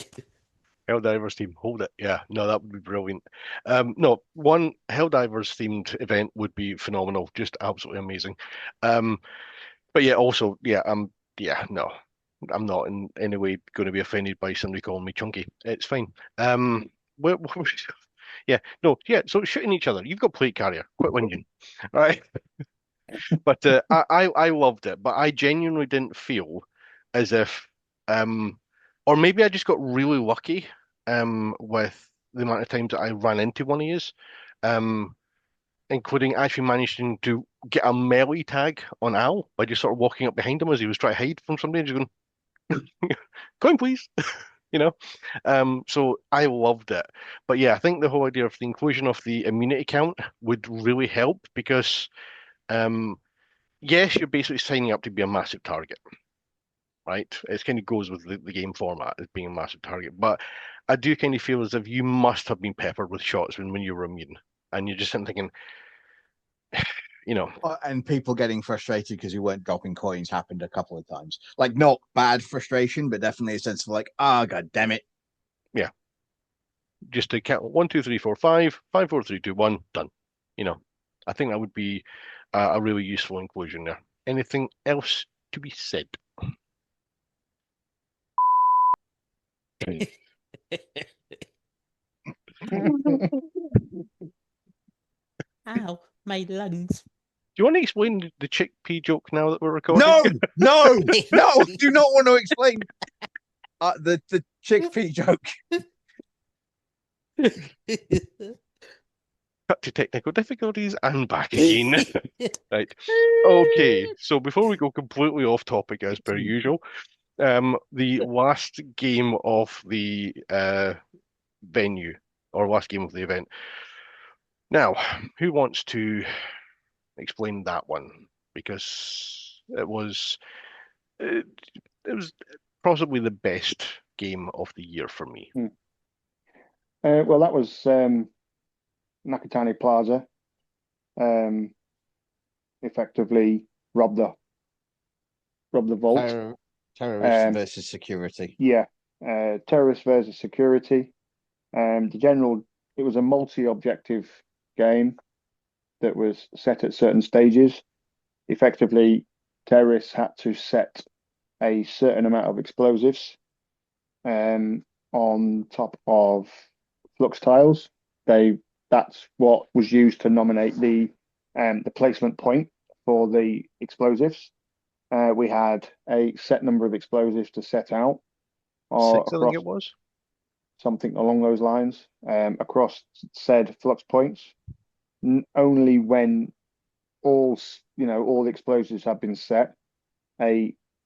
Helldivers team, hold it. Yeah, no, that would be brilliant. No, one Helldivers themed event would be phenomenal, just absolutely amazing. But yeah, also, no, I'm not in any way going to be offended by somebody calling me chunky. It's fine. Yeah, no, yeah. So shooting each other. You've got plate carrier. Quit whinging, right? But I loved it. But I genuinely didn't feel as if, or maybe I just got really lucky, with the amount of times that I ran into one of yous, including actually managing to get a melee tag on Al by just sort of walking up behind him as he was trying to hide from somebody and just going, "Come in, please." So I loved it. But yeah, I think the whole idea of the inclusion of the immunity count would really help because, yes, you're basically signing up to be a massive target, right? It kind of goes with the game format as being a massive target. But I do kind of feel as if you must have been peppered with shots when you were immune. And you're just sitting thinking,
and people getting frustrated because you weren't dropping coins happened a couple of times. Like not bad frustration, but definitely a sense of like, god damn it.
Yeah. Just to count 1, 2, 3, 4, 5, 5, 4, 3, 2, 1, done. I think that would be a really useful inclusion there. Anything else to be said?
Ow, my lungs.
Do you want to explain the chickpea joke now that we're recording?
No, no, no! Do not want to explain the chickpea joke.
Cut to technical difficulties and back again. Right. Okay. So before we go completely off topic as per usual, the last game of the venue or last game of the event. Now, who wants to explain that one? Because it was possibly the best game of the year for me.
Well, that was Nakatani Plaza. Effectively robbed the vault.
Terrorist versus security.
Yeah, terrorist versus security. It was a multi-objective game that was set at certain stages. Effectively, terrorists had to set a certain amount of explosives on top of flux tiles. That's what was used to nominate the placement point for the explosives. We had a set number of explosives to set out.
Six, I think it was.
Something along those lines, across said flux points. Only when all the explosives had been set,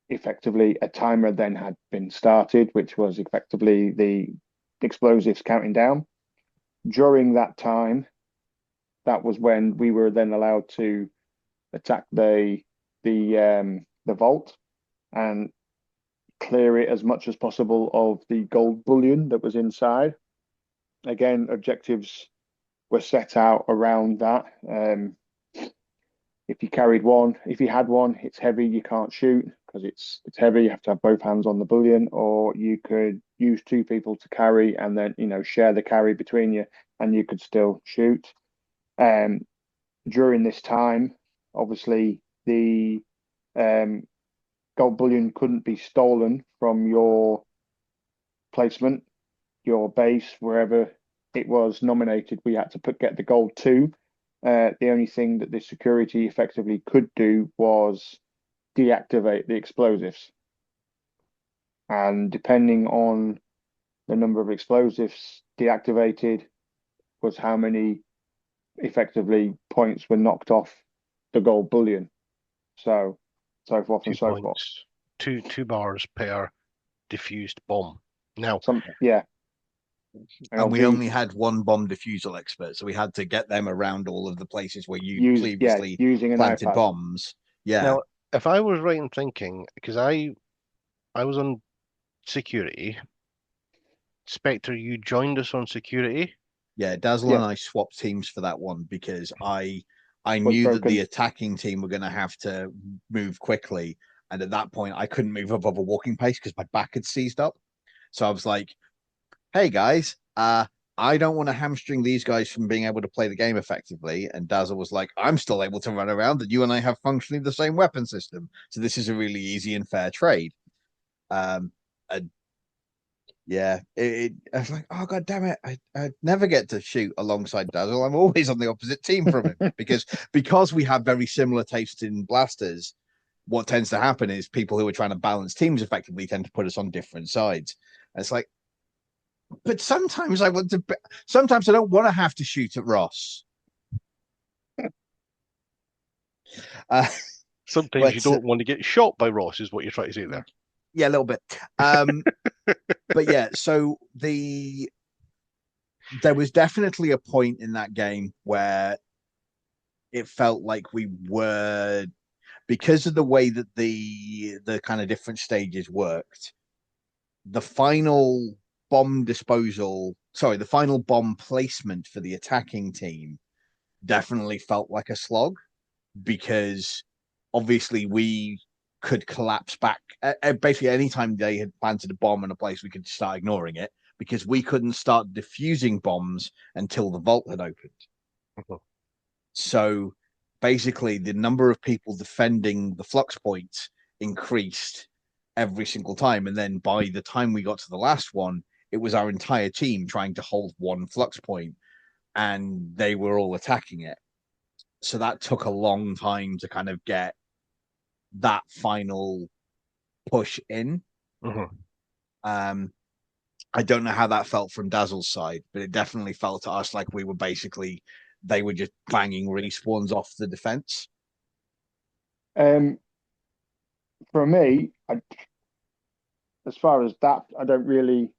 effectively a timer then had been started, which was effectively the explosives counting down. During that time, that was when we were then allowed to attack the vault and clear it as much as possible of the gold bullion that was inside. Again, objectives were set out around that. If you had one, it's heavy, you can't shoot because it's heavy. You have to have both hands on the bullion, or you could use two people to carry and then share the carry between you, and you could still shoot. During this time, obviously the gold bullion couldn't be stolen from your placement, your base, wherever it was nominated. We had to get the gold too. The only thing that the security effectively could do was deactivate the explosives. And depending on the number of explosives deactivated was how many effectively points were knocked off the gold bullion. So forth and so forth.
Two bars per diffused bomb. Now,
and we only had one bomb defusal expert, so we had to get them around all of the places where you previously
using
planted bombs. Yeah.
Now, if I was right in thinking, because I was on security, Spectre, you joined us on security.
Yeah, Dazzle and I swapped teams for that one because I knew that the attacking team were going to have to move quickly, and at that point I couldn't move above a walking pace because my back had seized up. So I was like, hey guys, I don't want to hamstring these guys from being able to play the game effectively. And Dazzle was like, I'm still able to run around, and you and I have functionally the same weapon system. So this is a really easy and fair trade. I was like, oh god damn it, I never get to shoot alongside Dazzle. I'm always on the opposite team from him because we have very similar tastes in blasters. What tends to happen is people who are trying to balance teams effectively tend to put us on different sides. And it's like, but sometimes I don't want to have to shoot at Ross.
Sometimes you don't want to get shot by Ross, is what you're trying to say there.
Yeah, a little bit. But yeah, so there was definitely a point in that game where it felt like we were, because of the way that the kind of different stages worked, the final bomb placement for the attacking team definitely felt like a slog, because obviously we could collapse back. Basically, anytime they had planted a bomb in a place, we could start ignoring it because we couldn't start diffusing bombs until the vault had opened. So basically, the number of people defending the flux points increased every single time. And then by the time we got to the last one, It was our entire team trying to hold one flux point, and they were all attacking it. So that took a long time to kind of get that final push in.
Mhm.
I don't know how that felt from Dazzle's side, but it definitely felt to us like we were basically, they were just banging respawns off the defense.
For me, as far as that, I didn't really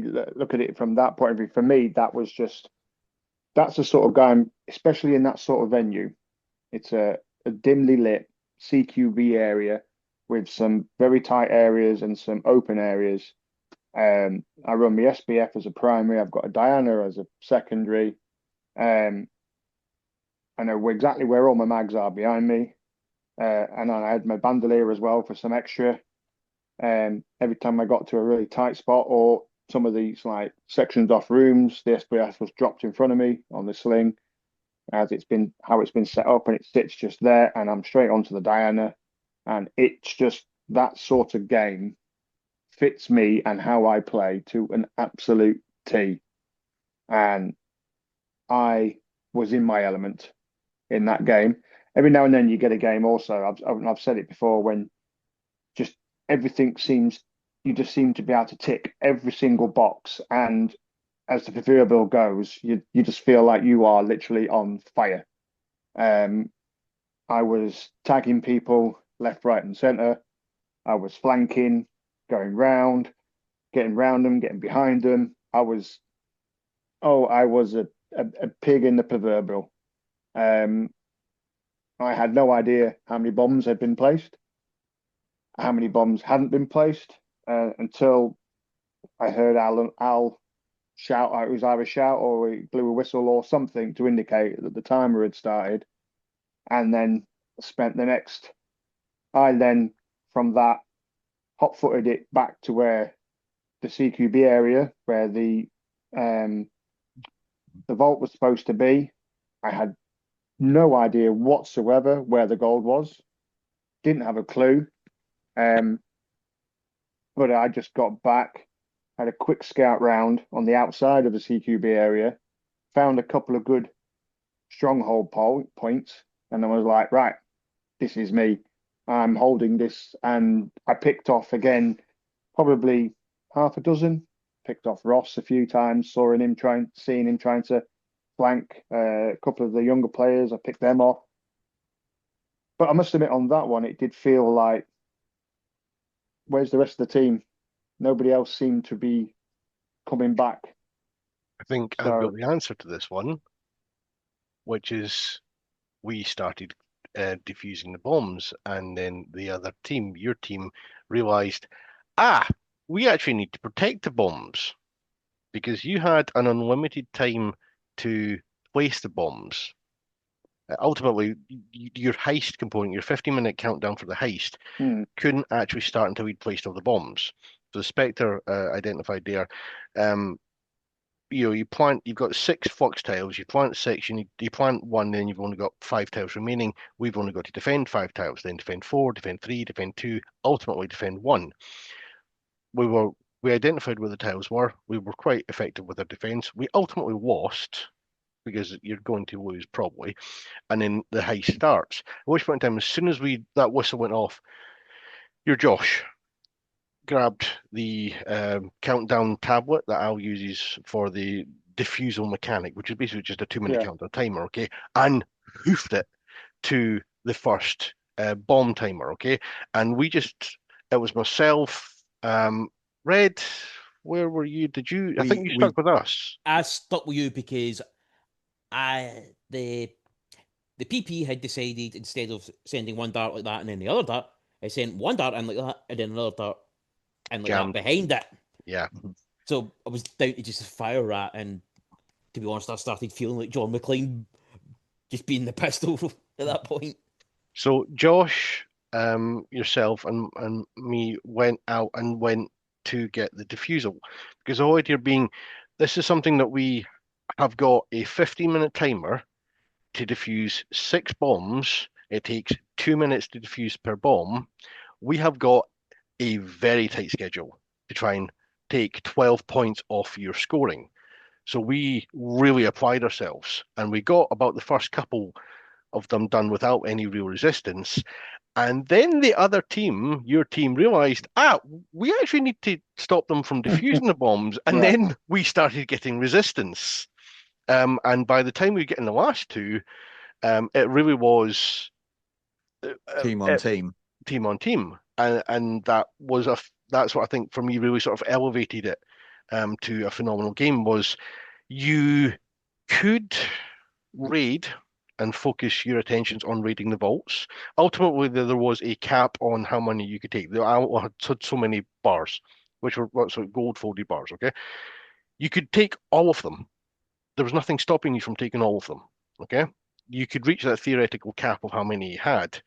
look at it from that point of view. For me, that's the sort of game, especially in that sort of venue. It's a dimly lit CQB area with some very tight areas and some open areas. I run my SBF as a primary. I've got a Diana as a secondary. I know exactly where all my mags are behind me. And I had my bandolier as well for some extra. Every time I got to a really tight spot or some of these like sections off rooms, the SBF was dropped in front of me on the sling as how it's been set up, and it sits just there, and I'm straight onto the Diana, and it's just that sort of game fits me and how I play to an absolute T. And I was in my element in that game. Every now and then you get a game also. I've said it before, when just everything seems, you just seem to be able to tick every single box, and as the proverbial goes, you just feel like you are literally on fire. I was tagging people left, right, and centre. I was flanking, going round, getting round them, getting behind them. I was a pig in the proverbial. I had no idea how many bombs had been placed, how many bombs hadn't been placed, until I heard Al shout out. It was either shout or he blew a whistle or something to indicate that the timer had started. And then spent the next, I then from that hot-footed it back to where the CQB area where the vault was supposed to be. I had no idea whatsoever where the gold was. Didn't have a clue. But I just got back, had a quick scout round on the outside of the CQB area, found a couple of good stronghold points, and I was like, right, this is me. I'm holding this, and I picked off again, probably half a dozen. Picked off Ross a few times, seeing him trying to flank a couple of the younger players. I picked them off. But I must admit, on that one, it did feel like, where's the rest of the team? Nobody else seemed to be coming back.
I think I've got the answer to this one, which is we started defusing the bombs, and then the other team, your team, realized, we actually need to protect the bombs, because you had an unlimited time to place the bombs. Ultimately, your heist component, your 50-minute countdown for the heist, couldn't actually start until we'd placed all the bombs. So the Spectre identified there, you've got 6 flux tiles, you plant 6, you plant 1, then you've only got 5 tiles remaining. We've only got to defend 5 tiles, then defend 4, defend 3, defend 2, ultimately defend 1. We identified where the tiles were. We were quite effective with our defense. We ultimately lost, because you're going to lose probably, and then the heist starts. At which point in time, as soon as that whistle went off, your Josh grabbed the countdown tablet that Al uses for the diffusal mechanic, which is basically just a 2-minute countdown timer, okay, and hoofed it to the first bomb timer, okay, and it was myself, Red, where were you? I think you stuck with us.
I stuck with you because the PP had decided, instead of sending one dart like that and then the other dart, I sent one dart in like that and then another dart and like that behind it.
Yeah.
So I was down to just a fire rat, and to be honest, I started feeling like John McClane, just being the pistol at that point.
So Josh, yourself, and me went out and went to get the diffusal, because the whole idea being, this is something that we have got a 15-minute timer to defuse 6 bombs. It takes 2 minutes to defuse per bomb. We have got a very tight schedule to try and take 12 points off your scoring. So we really applied ourselves, and we got about the first couple of them done without any real resistance. And then the other team, your team, realized, we actually need to stop them from defusing the bombs. And
Yeah.
then we started getting resistance. And by the time we get in the last two, it really was
Team on team.
team on team, and that's what I think for me really sort of elevated it to a phenomenal game. Was you could raid and focus your attentions on raiding the vaults. Ultimately, there was a cap on how many you could take. I had so many bars, which were gold folded bars. Okay, you could take all of them. There was nothing stopping you from taking all of them. Okay, you could reach that theoretical cap of how many you had,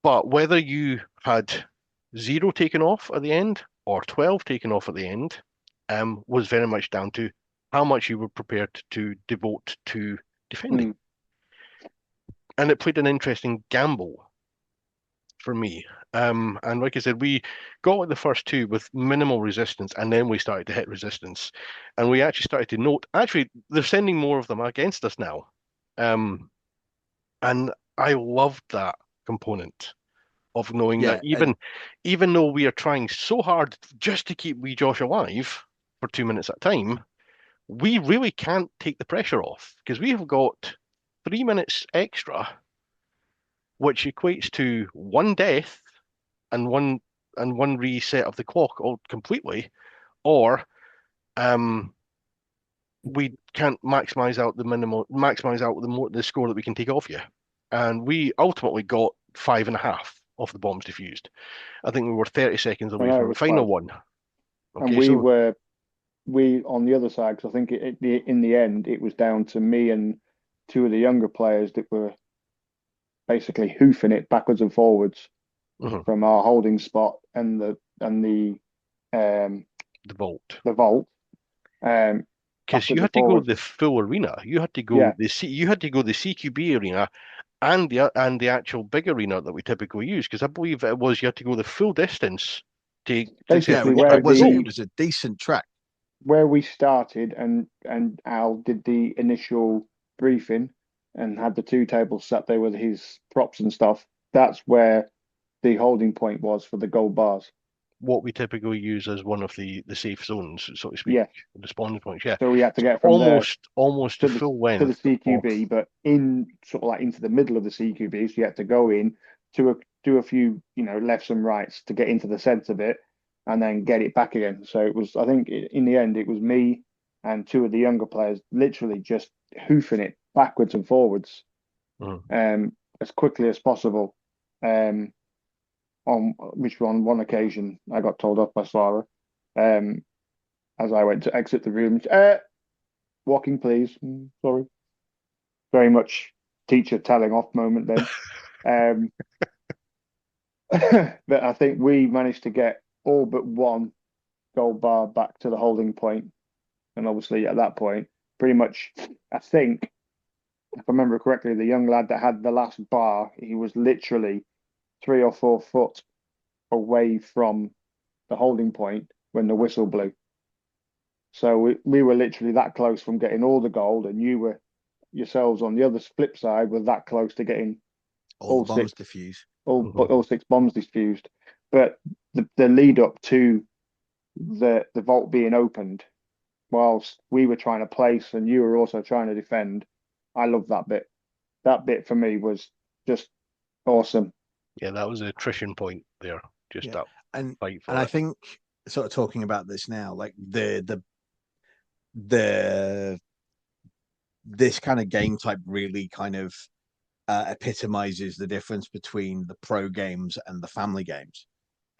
but whether you had 0 taken off at the end or 12 taken off at the end was very much down to how much you were prepared to devote to defending. And it played an interesting gamble for me. And like I said, we got the first two with minimal resistance, and then we started to hit resistance. And we actually started to note, actually, they're sending more of them against us now. And I loved that component of knowing
Yeah,
that even though we are trying so hard just to keep wee Josh alive for 2 minutes at a time, we really can't take the pressure off because we have got 3 minutes extra, which equates to one death and one reset of the clock all completely, or we can't maximize out the score that we can take off you. And we ultimately got 5.5 of the bombs defused. I think we were 30 seconds away from the final one.
Okay, and we on the other side, because I think in the end it was down to me and two of the younger players that were basically hoofing it backwards and forwards from our holding spot and the
vault.
The vault.
Because you had to go the full arena. You had to go the CQB arena and the actual big arena that we typically use. Because I believe it was you had to go the full distance to
basically
it was a decent track.
Where we started and Al did the initial briefing and had the two tables set there with his props and stuff. That's where the holding point was for the gold bars.
What we typically use as one of the safe zones, so to speak.
Yeah.
The spawning points, yeah.
So we had to get from
almost to the full length
to the CQB, but in sort of like into the middle of the CQB. So you had to go in to do a few, lefts and rights to get into the centre bit and then get it back again. So it was, I think in the end, it was me and two of the younger players literally just hoofing it backwards and forwards as quickly as possible. On one occasion I got told off by Sarah as I went to exit the room. Walking, please. Sorry. Very much teacher telling off moment then. But I think we managed to get all but one gold bar back to the holding point. And obviously at that point, pretty much, I think, if I remember correctly, the young lad that had the last bar, he was literally 3 or 4 foot away from the holding point when the whistle blew. So we were literally that close from getting all the gold, and you were yourselves on the other flip side were that close to getting
all bombs defused.
All 6 bombs defused. But the lead up to the vault being opened, whilst we were trying to place and you were also trying to defend, I love that bit. That bit for me was just awesome.
Yeah, that was an attrition point there. Just that fight for it.
I think sort of talking about this now, like this kind of game type really kind of epitomizes the difference between the pro games and the family games.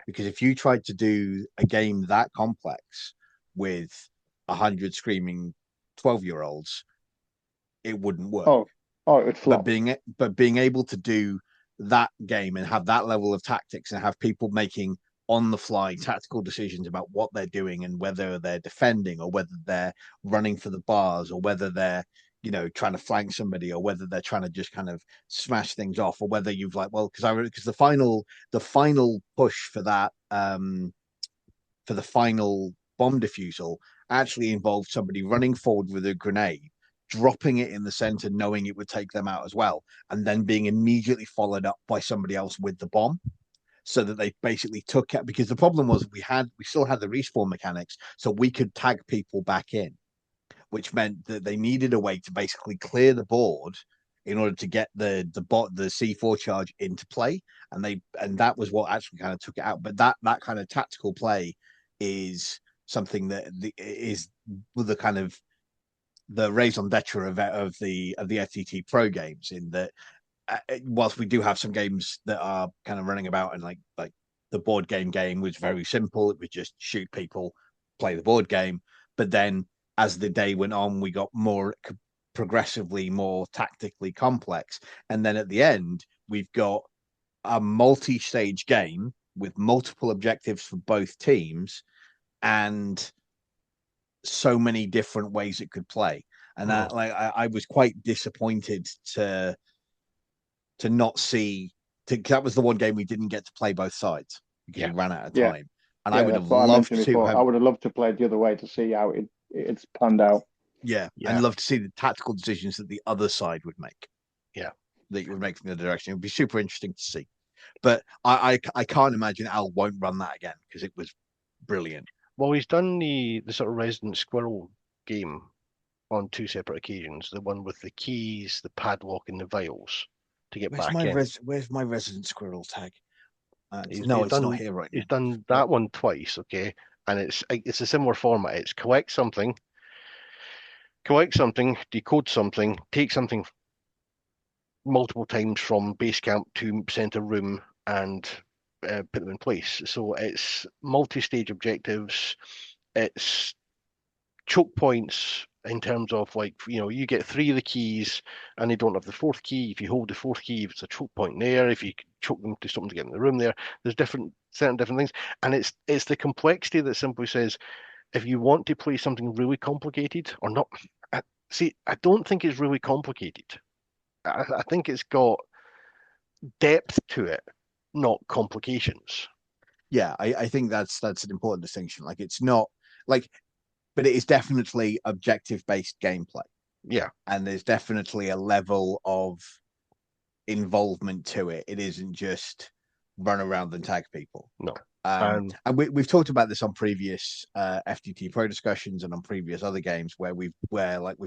Because if you tried to do a game that complex with 100 screaming 12-year-olds, it wouldn't work.
Oh, it would flop.
But being able to do that game and have that level of tactics and have people making on the fly tactical decisions about what they're doing and whether they're defending or whether they're running for the bars or whether they're trying to flank somebody or whether they're trying to just kind of smash things off or whether you've because the final push for that for the final bomb defusal actually involved somebody running forward with a grenade, dropping it in the center, knowing it would take them out as well, and then being immediately followed up by somebody else with the bomb. So that they basically took it, because the problem was we still had the respawn mechanics, so we could tag people back in, which meant that they needed a way to basically clear the board in order to get the C4 charge into play, and that was what actually kind of took it out. But that kind of tactical play is something that is the kind of the raison d'etre of the FDT Pro games, in that whilst we do have some games that are kind of running about, and like the board game was very simple, it was just shoot people, play the board game. But then as the day went on, we got more progressively more tactically complex, and then at the end we've got a multi-stage game with multiple objectives for both teams and so many different ways it could play. And that, I was quite disappointed to not see. That was the one game we didn't get to play both sides because we ran out of time. And I would have loved to.
I would have loved to play the other way to see how it's panned out.
Yeah, I'd love to see the tactical decisions that the other side would make.
Yeah,
that you would make from the other direction. It would be super interesting to see. But I can't imagine Al won't run that again, because it was brilliant.
Well, he's done the sort of Resident Squirrel game on 2 separate occasions. The one with the keys, the padlock, and the vials to get back in.
Where's my Resident Squirrel tag? It's
done,
not here right now.
He's done that one twice, okay? And it's a similar format. It's collect something, decode something, take something multiple times from base camp to center room, and put them in place. So it's multi-stage objectives. It's choke points in terms of, like, you get 3 of the keys and they don't have the 4th key. If you hold the 4th key, it's a choke point there. If you choke them to something to get in the room there, there's certain different things. And it's the complexity that simply says, if you want to play something really complicated or not, I don't think it's really complicated. I think it's got depth to it, not complications.
Yeah, I think that's an important distinction. Like, it's not like, but it is definitely objective-based gameplay.
Yeah,
and there's definitely a level of involvement to it. It isn't just run around and tag people.
No.
And we've talked about this on previous FDT Pro discussions and on previous other games where we've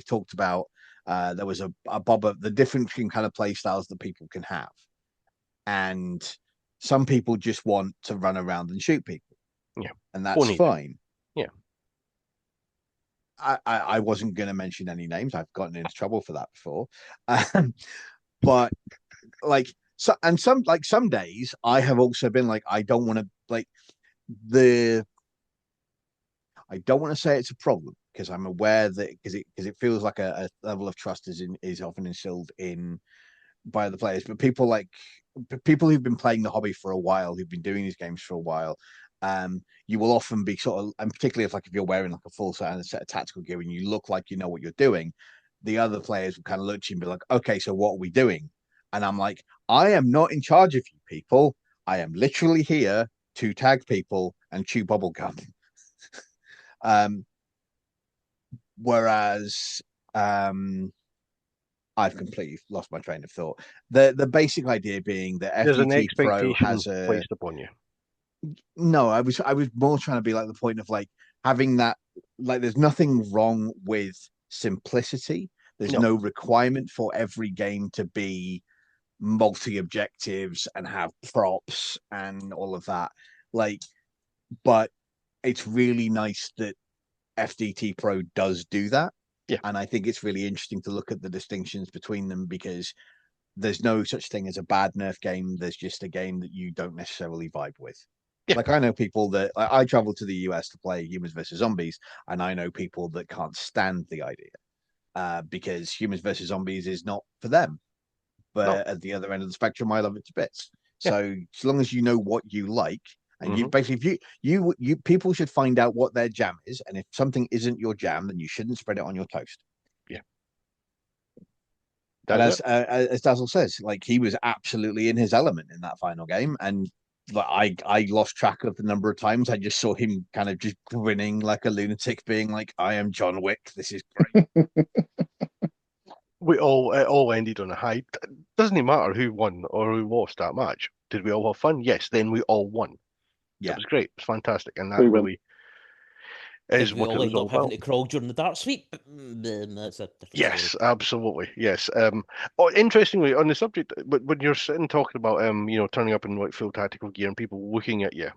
talked about there was a bob of the different kind of play styles that people can have, and some people just want to run around and shoot people.
Yeah,
and that's fine.
Yeah.
I wasn't going to mention any names. I've gotten into trouble for that before, but like. So, and some days I have also been like, I don't want to say it's a problem, because I'm aware that because it feels like a level of trust is often instilled in by the players, but people who've been playing the hobby for a while, who've been doing these games for a while, you will often be sort of, and particularly if you're wearing like a full set of tactical gear and you look like you know what you're doing, the other players will kind of look at you and be like, okay, so what are we doing? And I'm like, I am not in charge of you people. I am literally here to tag people and chew bubble gum. Whereas I've completely lost my train of thought. The basic idea being that
there's
FDT Pro has
placed upon you.
No, I was more trying to be like the point of like having that, like, there's nothing wrong with simplicity. There's no requirement for every game to be multi-objectives and have props and all of that. Like, but it's really nice that FDT Pro does do that.
Yeah.
And I think it's really interesting to look at the distinctions between them, because there's no such thing as a bad Nerf game. There's just a game that you don't necessarily vibe with. Yeah. Like, I know people that I travel to the US to play Humans versus Zombies, and I know people that can't stand the idea because Humans versus Zombies is not for them. But at the other end of the spectrum, I love it to bits. Yeah. So as long as you know what you like, and you basically, if you people should find out what their jam is, and if something isn't your jam, then you shouldn't spread it on your toast.
Yeah.
But as Dazzle says, like, he was absolutely in his element in that final game, and I lost track of the number of times I just saw him kind of just grinning like a lunatic, being like, "I am John Wick. This is great."
It all ended on a high. Doesn't even matter who won or who lost that match. Did we all have fun? Yes. Then we all won. It
Yeah.
was great. It was fantastic, and that
We won.
really
Did
is
we
what it
all
was
end
all
up having
about.
to crawl during the dart sweep? That's a different
Yes,
story.
absolutely. Yes. Oh, interestingly, on the subject, but when you're sitting talking about turning up in like full tactical gear and people looking at you,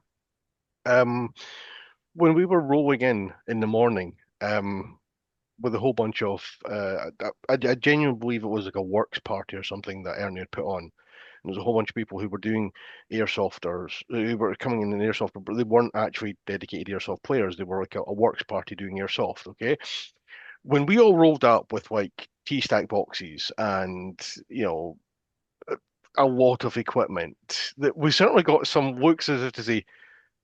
um, when we were rolling in the morning, with a whole bunch of I genuinely believe it was like a works party or something that Ernie had put on. And there was a whole bunch of people who were doing airsofters, who were coming in airsoft, but they weren't actually dedicated airsoft players. They were like a works party doing airsoft. Okay, when we all rolled up with like T-stack boxes and a lot of equipment, that we certainly got some looks as if to say,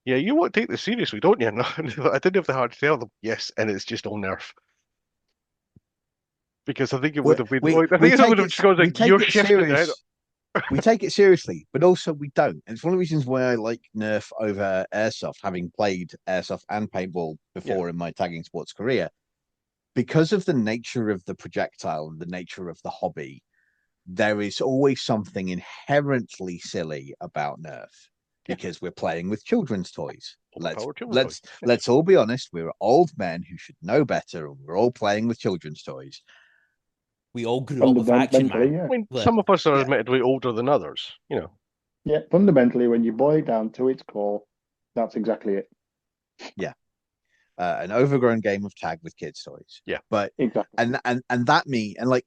"Yeah, you won't take this seriously, don't you?" No, I didn't have the heart to tell them, "Yes," and it's just all nerf. Because I think it would have been like I
We
think it would
take
have
it
just gone
we
like
take
you're
it
shifting ahead.
serious. We take it seriously, but also we don't. And it's one of the reasons why I like Nerf over airsoft, having played airsoft and paintball
Yeah.
before in my tagging sports career, because of the nature of the projectile and the nature of the hobby. There is always something inherently silly about Nerf
Yeah.
because we're playing with children's toys. Let's
Power children's toys.
let's
Yes.
let's all be honest. We're old men who should know better, and we're all playing with children's toys.
We all grew up with Action
Fundamentally,
Man.
yeah.
I mean,
But
some of us are
Yeah,
admittedly older than others, you know.
Yeah, fundamentally, when you boil it down to its core, that's exactly it.
yeah. An overgrown game of tag with kids' toys.
Yeah.
But
Exactly.
and that me and like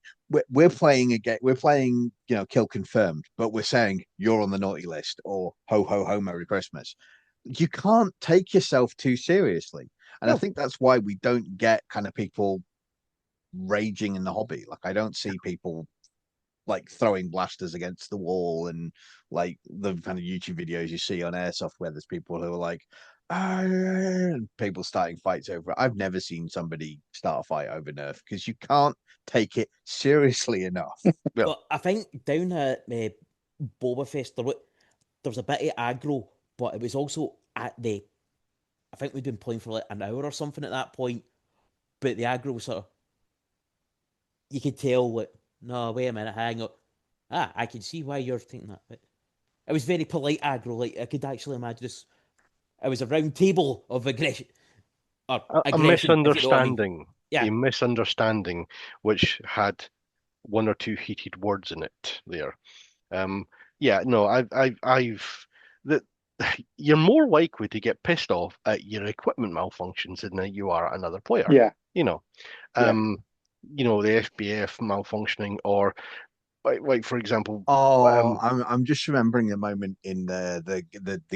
we're playing a game. We're playing kill confirmed, but we're saying you're on the naughty list or ho ho ho Merry Christmas. You can't take yourself too seriously, and I
No.
think that's why we don't get kind of people raging in the hobby. Like I don't see people like throwing blasters against the wall and like the kind of YouTube videos you see on airsoft where there's people who are like, "Ah," and people starting fights over it. I've never seen somebody start a fight over Nerf because you can't take it seriously enough.
Yeah.
but I think down at Boba Fest there was a bit of aggro, but it was also at the. I think we'd been playing for like an hour or something at that point, but the aggro was sort of. You could tell what. No, wait a minute, hang on. I can see why you're thinking that. But it was very polite aggro. Like I could actually imagine this. It was a round table of aggression, or
A
aggression, if you know what I mean.
misunderstanding.
Yeah,
A misunderstanding which had one or two heated words in it there. Um, yeah, no, I've that you're more likely to get pissed off at your equipment malfunctions than that you are at another player.
Yeah,
You know,
yeah.
um, the FBF malfunctioning, or like for example,
Oh, I'm just remembering the moment in the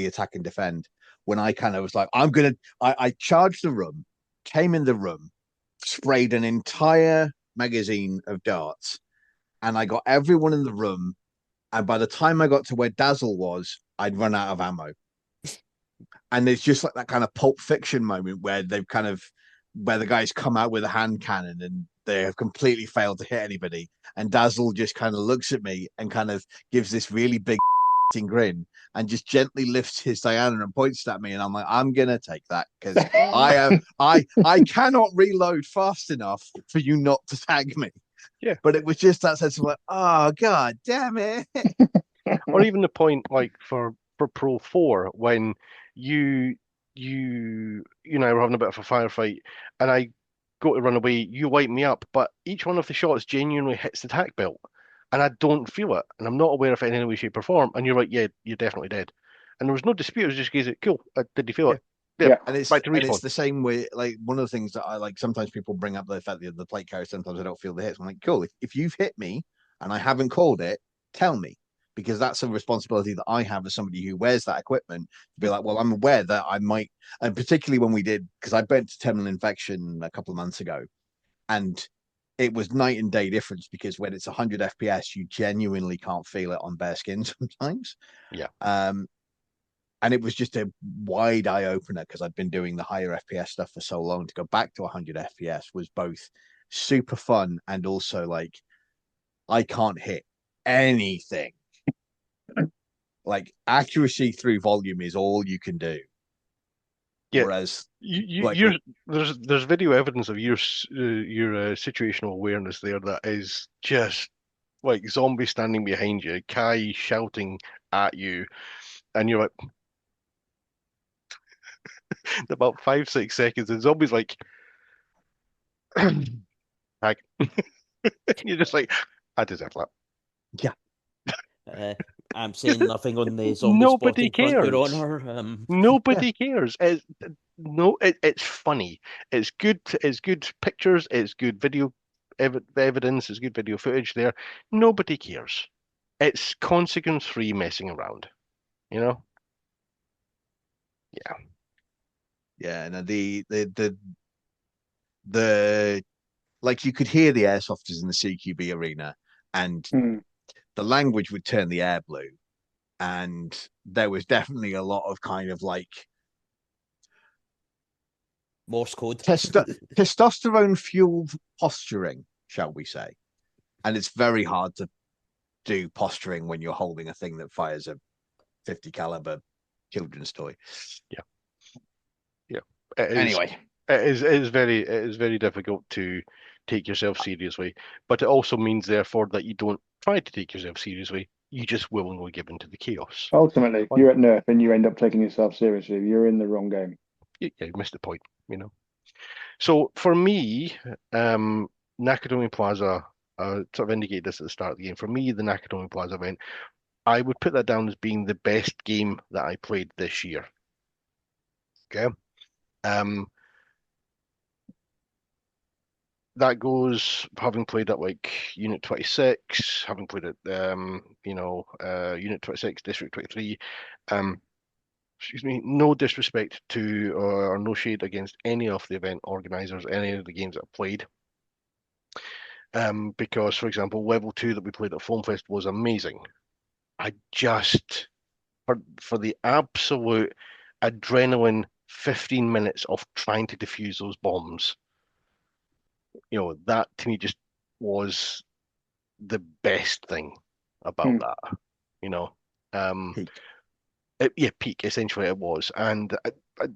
attack and defend when I kind of was like, I charged the room, came in the room, sprayed an entire magazine of darts, and I got everyone in the room. And by the time I got to where Dazzle was, I'd run out of ammo. And it's just like that kind of Pulp Fiction moment where where the guys come out with a hand cannon and they have completely failed to hit anybody. And Dazzle just kind of looks at me and kind of gives this really big grin and just gently lifts his Diana and points at me. And I'm like, I'm gonna take that because I cannot reload fast enough for you not to tag me.
yeah,
But it was just that sense of like, oh god damn it.
or even the point like for Pro 4 when you and I were having a bit of a firefight and I go to run away, you light me up, but each one of the shots genuinely hits the tack belt and I don't feel it and I'm not aware of it in any way, shape or form. And you're like, yeah, you're definitely dead. And there was no dispute, it was just case it cool. Did you feel it? Yeah,
Yeah.
And
back to respawn.
it's the same way. Like one of the things that I like. Sometimes people bring up the fact that the plate carrier. Sometimes I don't feel the hits. I'm like, cool. If you've hit me and I haven't called it, tell me because that's a responsibility that I have as somebody who wears that equipment to be like, well, I'm aware that I might, and particularly when we did because I bent to terminal infection a couple of months ago, and it was night and day difference because when it's 100 FPS, you genuinely can't feel it on bare skin sometimes.
Yeah.
And it was just a wide eye opener because I'd been doing the higher FPS stuff for so long. To go back to 100 FPS was both super fun and also like I can't hit anything. Like accuracy through volume is all you can do.
Yeah.
Whereas, like,
You're there's video evidence of your situational awareness there that is just like zombies standing behind you, Kai shouting at you, and you're like about 5, 6 seconds, and zombies like, "Heck." You're just like, I deserve that.
yeah,
I'm saying nothing on the zombie
Nobody
spotting front, Your
cares.
Honor.
Nobody cares. It's funny. It's good. It's good pictures. It's good video evidence. It's good video footage there. Nobody cares. It's consequence-free messing around. You know? Yeah.
yeah. No, the like you could hear the airsofters in the CQB arena, and
Hmm.
the language would turn the air blue, and there was definitely a lot of kind of like
Morse code.
testosterone fueled posturing, shall we say? And it's very hard to do posturing when you're holding a thing that fires a 50 caliber children's toy.
Yeah. Yeah. It is.
Anyway,
It is very difficult to take yourself seriously, but it also means therefore that you don't try to take yourself seriously. You just willingly give into the chaos.
Ultimately, you're at Nerf and you end up taking yourself seriously. You're in the wrong game.
Yeah, you missed the point, you know. So for me, Nakatomi Plaza, sort of indicated this at the start of the game. For me, the Nakatomi Plaza event, I would put that down as being the best game that I played this year. Okay. Um, that goes having played at like Unit 26, having played at Unit 26, District 23. Excuse me, no disrespect to or no shade against any of the event organizers, any of the games that I've played. Because, for example, level 2 that we played at Foam Fest was amazing. I just for the absolute adrenaline 15 minutes of trying to defuse those bombs, that to me just was the best thing about that, you know.
peak.
Yeah, peak essentially it was, and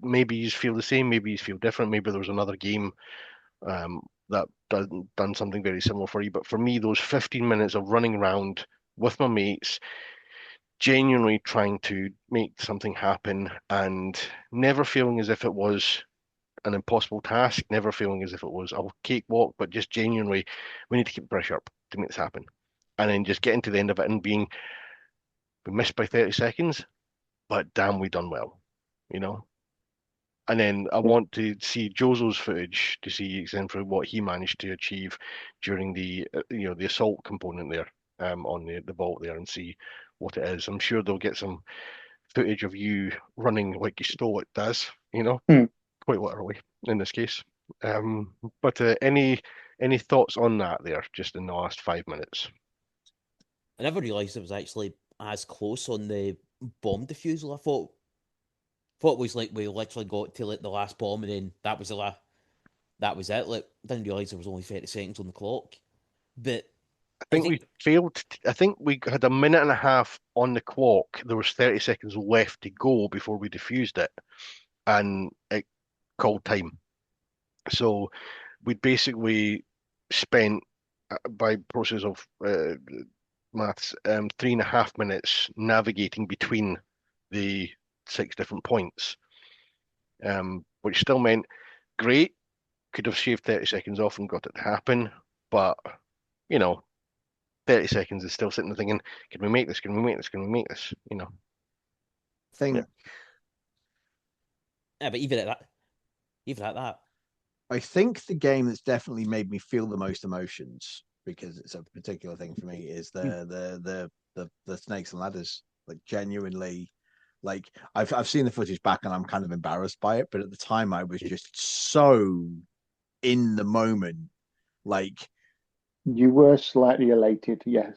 maybe you feel the same, maybe you feel different, maybe there was another game that done something very similar for you. But for me, those 15 minutes of running around with my mates, genuinely trying to make something happen, and never feeling as if it was an impossible task, never feeling as if it was a cakewalk, but just genuinely, we need to keep the pressure up to make this happen. And then just getting to the end of it and being, we missed by 30 seconds, but damn, we done well, you know? And then I want to see Jozo's footage to see exactly what he managed to achieve during the the assault component there on the vault there, and see what it is. I'm sure they'll get some footage of you running like you stole it, Daz, quite literally in this case. But any thoughts on that there, just in the last 5 minutes?
I never realised it was actually as close on the bomb defusal. I thought it was like we literally got to like the last bomb and then that was that was it. Like, didn't realise there was only 30 seconds on the clock. But
I think we failed. I think we had a minute and a half on the clock. There was 30 seconds left to go before we defused it, and it called time. So we'd basically spent, by process of maths, 3.5 minutes navigating between the 6 different points, which still meant great, could have shaved 30 seconds off and got it to happen, but 30 seconds is still sitting there thinking, can we make this? Can we make this? Can we make this?
Thing.
Yeah, but even at that,
I think the game that's definitely made me feel the most emotions, because it's a particular thing for me, is the snakes and ladders. Like, genuinely, like I've seen the footage back and I'm kind of embarrassed by it, but at the time I was just so in the moment. Like,
You were slightly elated, yes.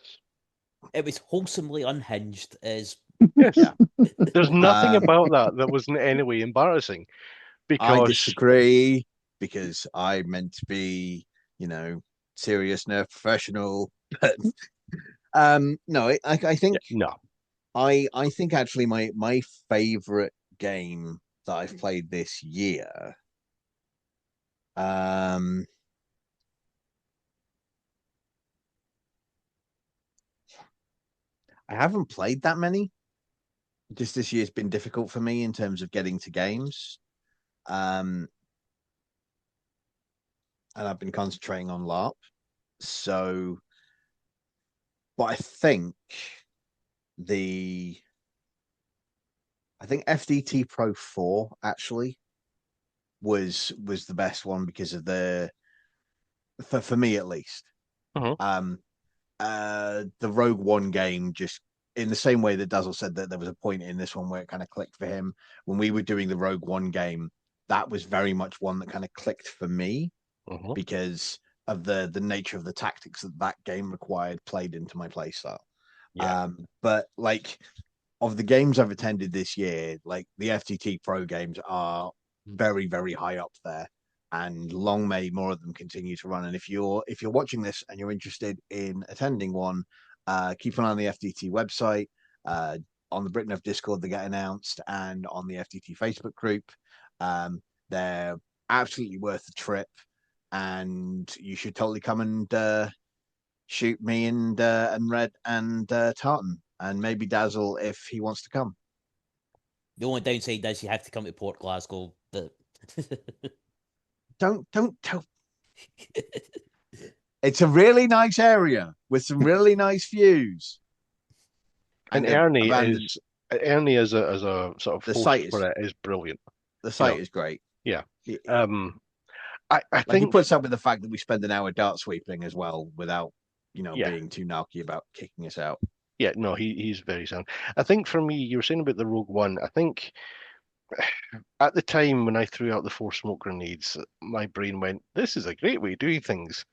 it was wholesomely unhinged. As
Yes.
Yeah.
There's nothing about that was in any way embarrassing,
I
because
disagree, because I meant to be, serious Nerf professional. But no, I think
no.
I think actually my favorite game that I've played this year. Um, I haven't played that many. Just this year's been difficult for me in terms of getting to games. Um, and I've been concentrating on LARP. So, but the I think FDT Pro 4 actually was the best one because of for me at least.
Mhm.
The Rogue One game, just in the same way that Dazzle said that there was a point in this one where it kind of clicked for him. When we were doing the Rogue One game, that was very much one that kind of clicked for me
Mhm.
because of the nature of the tactics that that game required played into my playstyle.
Yeah.
But like of the games I've attended this year, like the FTT Pro games are very, very high up there, and long may more of them continue to run. And if you're watching this and you're interested in attending one, keep an eye on the FTT website, uh, on the Britain of Discord they get announced, and on the FTT Facebook group. They're absolutely worth the trip, and you should totally come and shoot me and Red and Tartan and maybe Dazzle if he wants to come.
The only downside is you have to come to Port Glasgow.
Don't tell. It's a really nice area with some really nice views.
And Ernie as a sort of
The
host
site
for
is
it is brilliant.
the site is great.
Yeah.
It-
I
like he
think
puts up with the fact that we spend an hour dart sweeping as well without
yeah.
being too narky about kicking us out.
Yeah, no, he's very sound. I think for me, you were saying about the Rogue One. I think at the time when I threw out the 4 smoke grenades, my brain went, "This is a great way of doing things."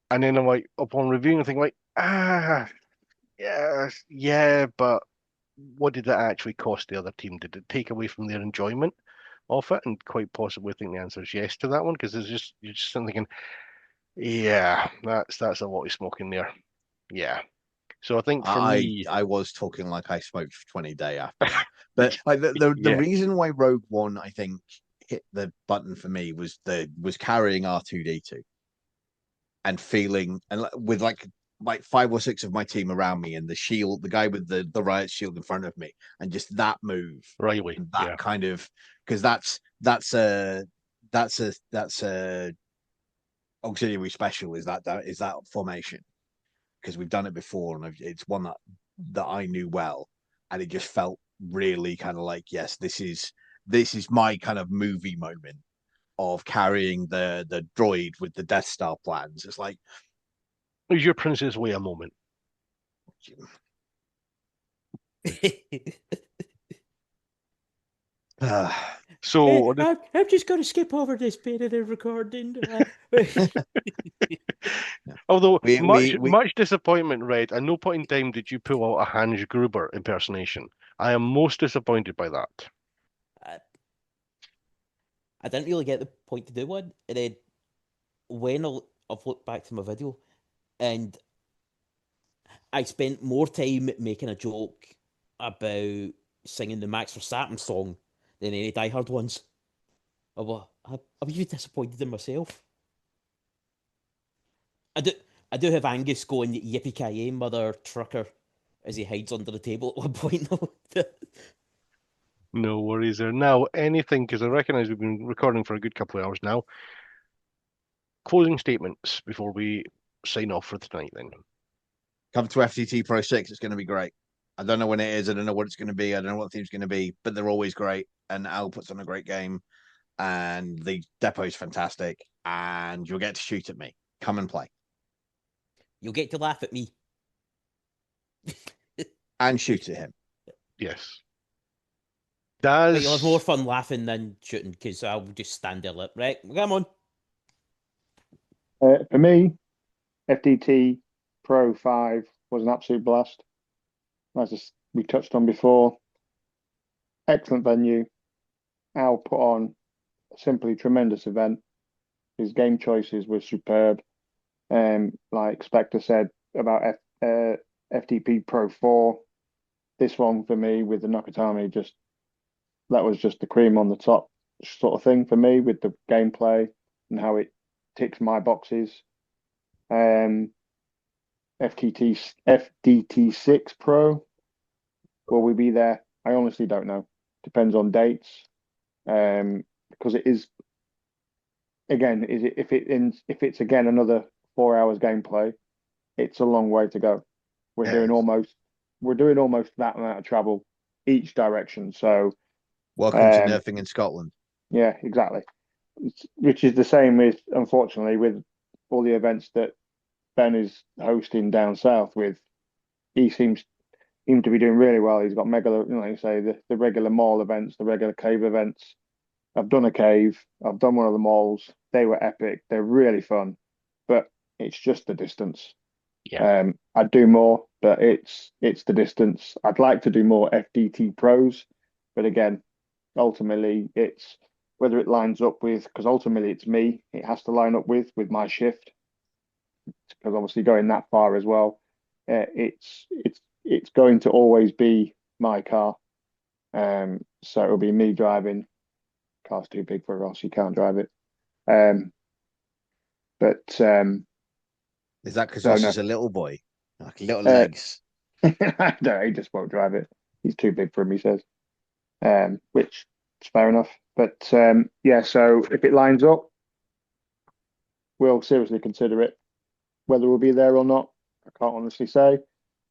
And then I'm like, upon reviewing, I think like, yeah, but what did that actually cost the other team? Did it take away from their enjoyment of it? And quite possibly, I think the answer is yes to that one because you're just thinking, yeah, that's a lot of smoke in there. Yeah. So I think for me,
I was talking like I smoked for 20 day after that. But like the
yeah,
reason why Rogue One I think hit the button for me was carrying R2D2 and feeling and with like 5 or 6 of my team around me and the shield, the guy with the riot shield in front of me, and just that move
Riley,
and that
yeah.
kind of because that's a auxiliary special is that formation because we've done it before and it's one that I knew well, and it just felt really kind of like yes, this is my kind of movie moment of carrying the droid with the Death Star plans. It's like
It was your Princess Leia moment. So
I'm just going to skip over this bit of the recording.
although
we
much disappointment, Red, at no point in time did you pull out a Hans Gruber impersonation. I am most disappointed by that.
I didn't really get the point to do one. And then when I've looked back to my video, and I spent more time making a joke about singing the Max Verstappen song than any Die Hard ones. I'm even disappointed in myself. I do, I do have Angus going yippee ki mother trucker as he hides under the table at one point.
No worries there. Now, anything, because I recognise we've been recording for a good couple of hours now. Closing statements before we sign off for tonight, then.
come to FTT Pro 6. It's going to be great. I don't know when it is. I don't know what it's going to be. I don't know what the theme's going to be, but they're always great. And Al puts on a great game. And the depot's fantastic. And you'll get to shoot at me. Come and play.
You'll get to laugh at me.
And shoot at him.
Yes.
But you'll have more fun laughing than shooting because I'll just stand there like, right, come on.
For me, FDT Pro 5 was an absolute blast. As we touched on before, excellent venue. Al put on a simply tremendous event. His game choices were superb. Like Spectre said about FTP Pro 4, this one for me with the Nakatami, that was just the cream on the top sort of thing for me with the gameplay and how it ticks my boxes. FDT 6 Pro, will we be there? I honestly don't know. Depends on dates. Because it is again, if it's again another 4 hours gameplay, it's a long way to go. We're doing almost that amount of travel each direction. So
welcome to nerfing in Scotland.
yeah, exactly. Which is the same with, unfortunately, with all the events that Ben is hosting down south. With he seems to be doing really well. He's got like you say, the regular mall events, the regular cave events. I've done a cave. I've done one of the malls. They were epic. They're really fun, but it's just the distance.
Yeah.
I'd do more, but it's the distance. I'd like to do more FDT pros, but again, ultimately it's whether it lines up with, because ultimately it's me. It has to line up with my shift, because obviously going that far as well, it's going to always be my car. So it'll be me driving. Car's too big for us. You can't drive it. But
Is that because
so
Ross
no.
is a little boy? Like little legs.
No, he just won't drive it. He's too big for him, he says. Which is fair enough. But yeah, so if it lines up, we'll seriously consider it. Whether we'll be there or not, I can't honestly say.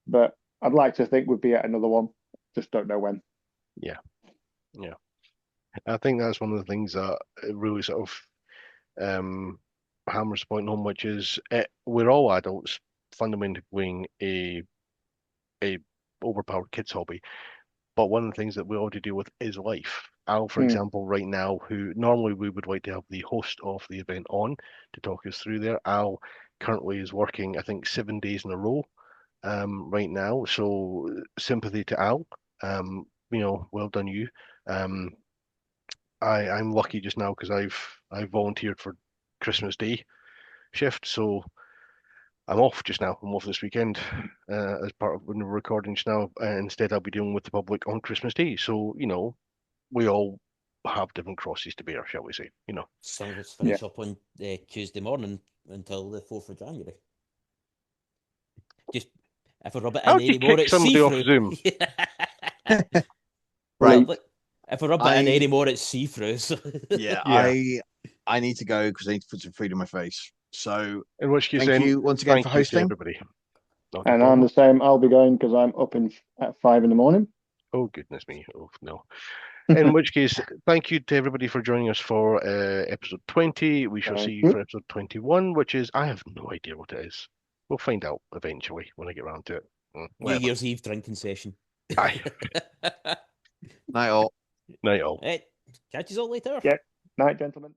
But I'd like to think we'd be at another one. Just don't know when.
Yeah. I think that's one of the things that really sort of hammers the point home, which is we're all adults fundamentally playing a overpowered kids hobby. But one of the things that we already deal with is life. Al, for example, right now, who normally we would like to have the host of the event on to talk us through there. Al currently is working, I think, 7 days in a row right now. So sympathy to Al. Well done you. I'm lucky just now because I've volunteered for Christmas Day shift, so I'm off just now. I'm off this weekend as part of when we're recording just now. Instead, I'll be dealing with the public on Christmas Day. So we all have different crosses to bear, shall we say?
Some of us finish up on Tuesday morning until the 4th of January. Just if I rub it in
How'd you
anymore,
kick
it's
somebody off
see-through.
Zoom?
Right.
Well, if I rub it in anymore, it's see-through. So.
Yeah,
Yeah.
I need to go because I need to put some food in my face. So
In which case,
thank you once again
thank
for
you to
hosting.
everybody. Not a
And I'm
problem.
the same. I'll be going because I'm up at 5 in the morning.
Oh, goodness me. Oh, no. In which case, thank you to everybody for joining us for episode 20. We shall see you for episode 21, which is, I have no idea what it is. We'll find out eventually when I get around to it.
New Year's Eve drinking session.
Aye.
Night all.
Night all.
Right. Catch you all later.
Yeah. Night, gentlemen.